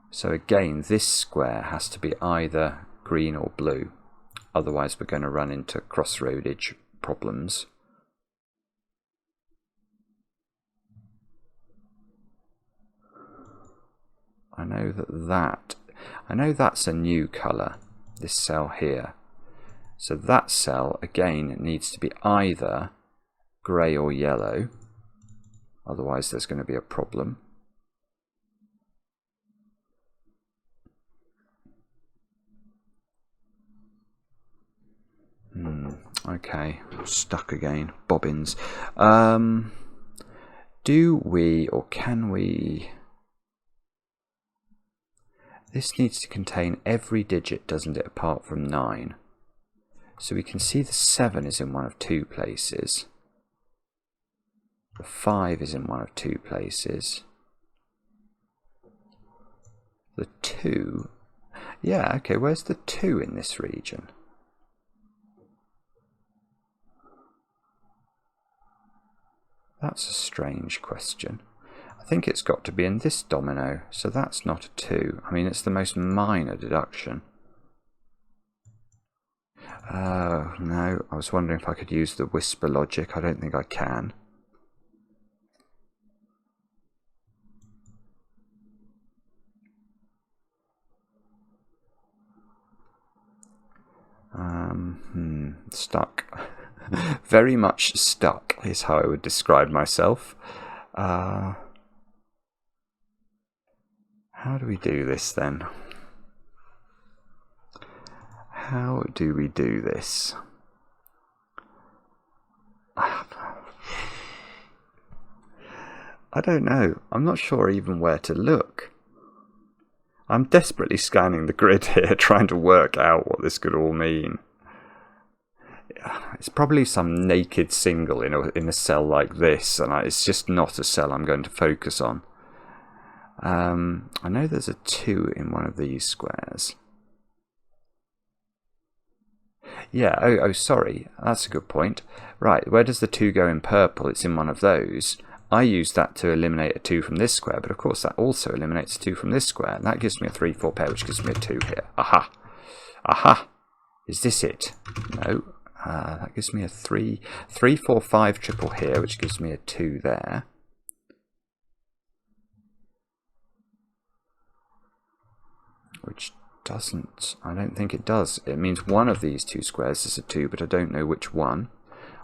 So again, this square has to be either green or blue. Otherwise, we're going to run into crossroadage problems. I know that's a new colour, this cell here. So that cell, again, needs to be either grey or yellow. Otherwise, there's going to be a problem. Okay, stuck again. Bobbins. Do we, or can we... This needs to contain every digit, doesn't it, apart from 9. So we can see the 7 is in one of 2 places. The 5 is in one of 2 places. The 2... yeah, okay, where's the 2 in this region? That's a strange question. I think it's got to be in this domino, so that's not a 2. I mean, it's the most minor deduction. No, I was wondering if I could use the whisper logic. I don't think I can. Stuck. Very much stuck is how I would describe myself. How do we do this then? How do we do this? I don't know. I'm not sure even where to look. I'm desperately scanning the grid here, trying to work out what this could all mean. It's probably some naked single in a cell like this, and it's just not a cell I'm going to focus on. I know there's a 2 in one of these squares. Yeah, oh, sorry, that's a good point. Right, where does the 2 go in purple? It's in one of those. I use that to eliminate a 2 from this square, but of course that also eliminates a 2 from this square, and that gives me a 3-4 pair, which gives me a 2 here. Aha! Aha! Is this it? No. That gives me a 3-4-5 triple here, which gives me a 2 there. Which doesn't... I don't think it does. It means one of these 2 squares is a 2, but I don't know which one.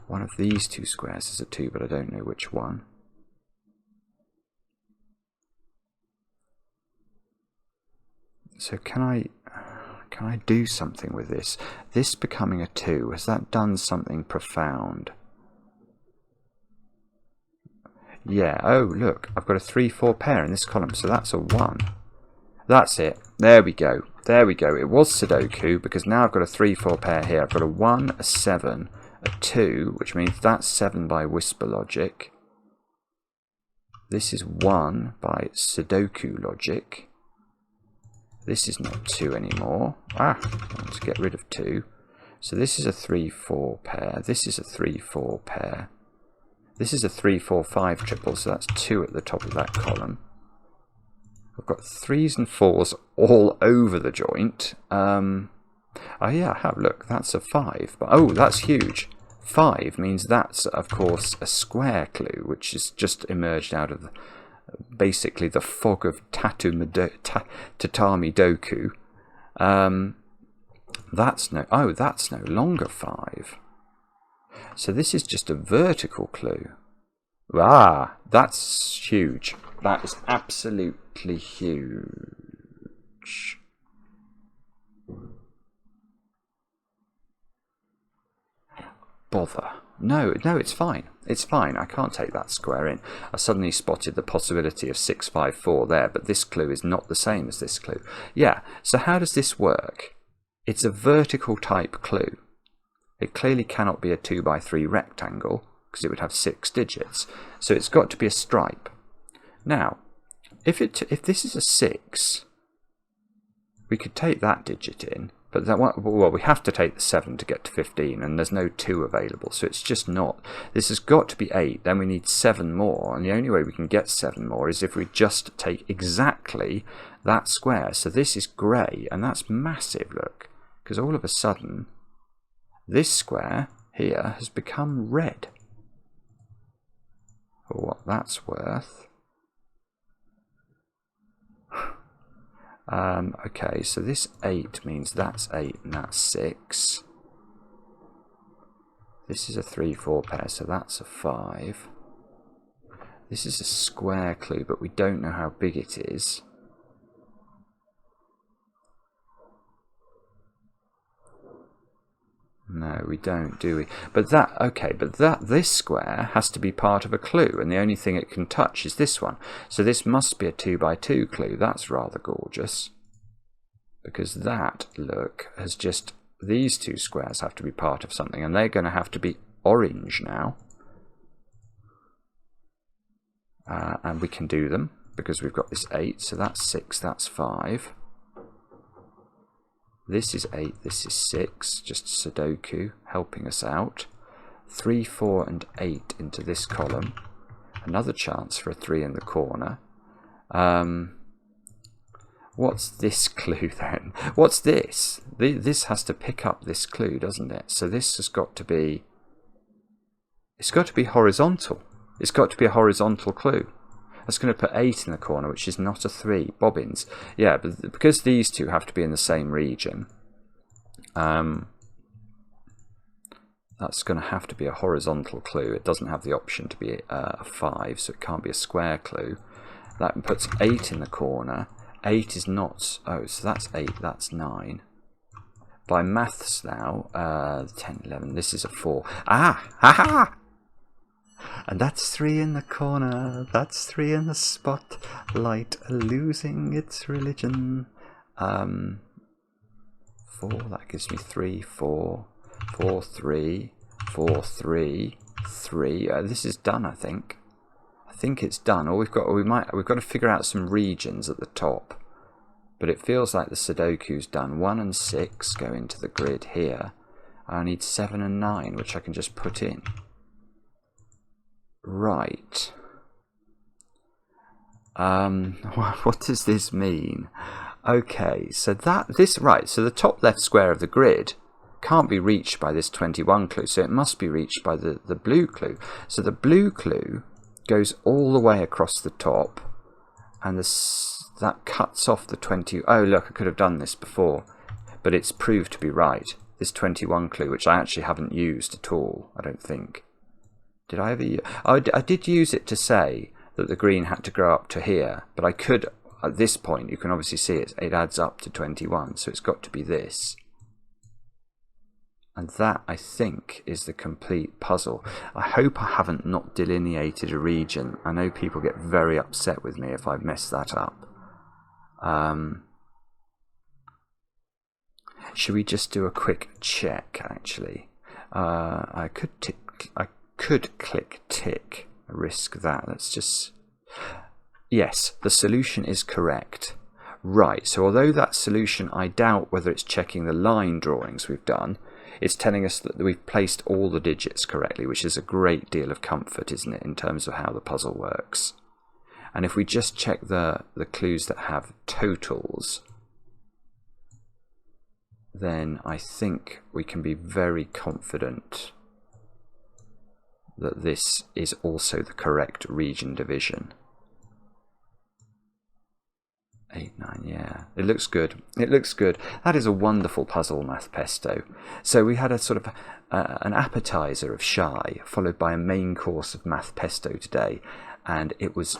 One of these 2 squares is a 2, but I don't know which one. So can I do something with this? This becoming a 2, has that done something profound? Yeah, oh look, I've got a 3-4 pair in this column, so that's a 1. That's it. There we go. There we go. It was Sudoku, because now I've got a 3-4 pair here. I've got a 1, a 7, a 2, which means that's 7 by whisper logic. This is 1 by Sudoku logic. This is not 2 anymore. I want to get rid of 2. So this is a 3-4 pair. This is a 3-4 pair. This is a 3-4-5 triple, so that's 2 at the top of that column. I've got 3s and 4s all over the joint. Oh yeah, I have. Look, that's a 5. But oh, that's huge. 5 means that's, of course, a square clue, which has just emerged out of basically the fog of Tatamidoku. That's no longer 5. So this is just a vertical clue. Ah, that's huge. That is absolutely huge. Bother. No, it's fine. It's fine. I can't take that square in. I suddenly spotted the possibility of 6, 5, 4 there, but this clue is not the same as this clue. Yeah, so how does this work? It's a vertical type clue. It clearly cannot be a 2 by 3 rectangle, because it would have 6 digits. So it's got to be a stripe. Now, if this is a 6, we could take that digit in, but well, we have to take the 7 to get to 15, and there's no 2 available, so it's just not. This has got to be 8, then we need 7 more, and the only way we can get 7 more is if we just take exactly that square. So this is grey, and that's massive, look, because all of a sudden, this square here has become red. For what that's worth. Okay, so this 8 means that's 8 and that's 6. This is a 3-4 pair, so that's a 5. This is a square clue, but we don't know how big it is. No, we don't, do we? But this square has to be part of a clue, and the only thing it can touch is this one. So this must be a 2 by 2 clue. That's rather gorgeous. because that, look, has just, these two squares have to be part of something, and they're going to have to be orange now. And we can do them because we've got this 8, so that's 6, that's 5. This is 8, this is 6, just Sudoku helping us out. 3, 4 and 8 into this column. Another chance for a 3 in the corner. What's this clue then? What's this? This has to pick up this clue, doesn't it? So this has got to be, it's got to be horizontal. It's got to be a horizontal clue. That's going to put 8 in the corner, which is not a 3. Bobbins. Yeah, but because these two have to be in the same region, that's going to have to be a horizontal clue. It doesn't have the option to be a 5, so it can't be a square clue. That puts 8 in the corner. 8 is not... Oh, so that's 8, that's 9. By maths now, 10, 11, this is a 4. Ah! Ha ha! And that's 3 in the corner, that's 3 in the spotlight, losing its religion. 4, that gives me 3, 4, 4, 3, 4, 3, 3. This is done, I think. I think it's done. Or we've got to figure out some regions at the top. But it feels like the Sudoku's done. 1 and 6 go into the grid here. I need 7 and 9, which I can just put in. Right. What does this mean? Okay, so so the top left square of the grid can't be reached by this 21 clue, so it must be reached by the blue clue. So the blue clue goes all the way across the top, and that cuts off the 20. Oh, look, I could have done this before, but it's proved to be right. This 21 clue, which I actually haven't used at all, I don't think. Did I ever use? I did use it to say that the green had to grow up to here, but I could, at this point, you can obviously see it adds up to 21, so it's got to be this. And that, I think, is the complete puzzle. I hope I haven't not delineated a region. I know people get very upset with me if I've messed that up. Should we just do a quick check, actually? I could click tick, risk that. Let's just... Yes, the solution is correct. Right, so although that solution, I doubt whether it's checking the line drawings we've done, it's telling us that we've placed all the digits correctly, which is a great deal of comfort, isn't it, in terms of how the puzzle works. And if we just check the clues that have totals, then I think we can be very confident that this is also the correct region division. 8, 9, yeah. It looks good. It looks good. That is a wonderful puzzle, Math Pesto. So we had a sort of an appetizer of shye, followed by a main course of Math Pesto today. And it was,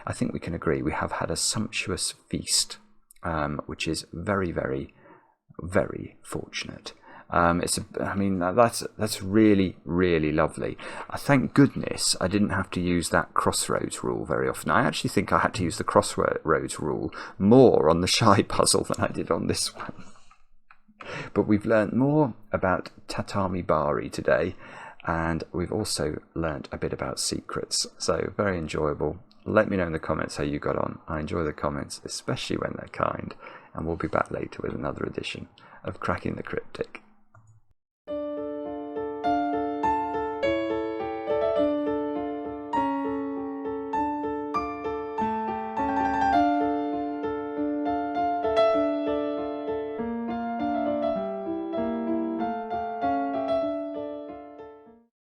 I think we can agree, we have had a sumptuous feast, which is very, very, very fortunate. I mean, that's really, really lovely. Thank goodness I didn't have to use that crossroads rule very often. I actually think I had to use the crossroads rule more on the shye puzzle than I did on this one. But we've learnt more about Tatamibari today, and we've also learnt a bit about secrets. So very enjoyable. Let me know in the comments how you got on. I enjoy the comments, especially when they're kind. And we'll be back later with another edition of Cracking the Cryptic.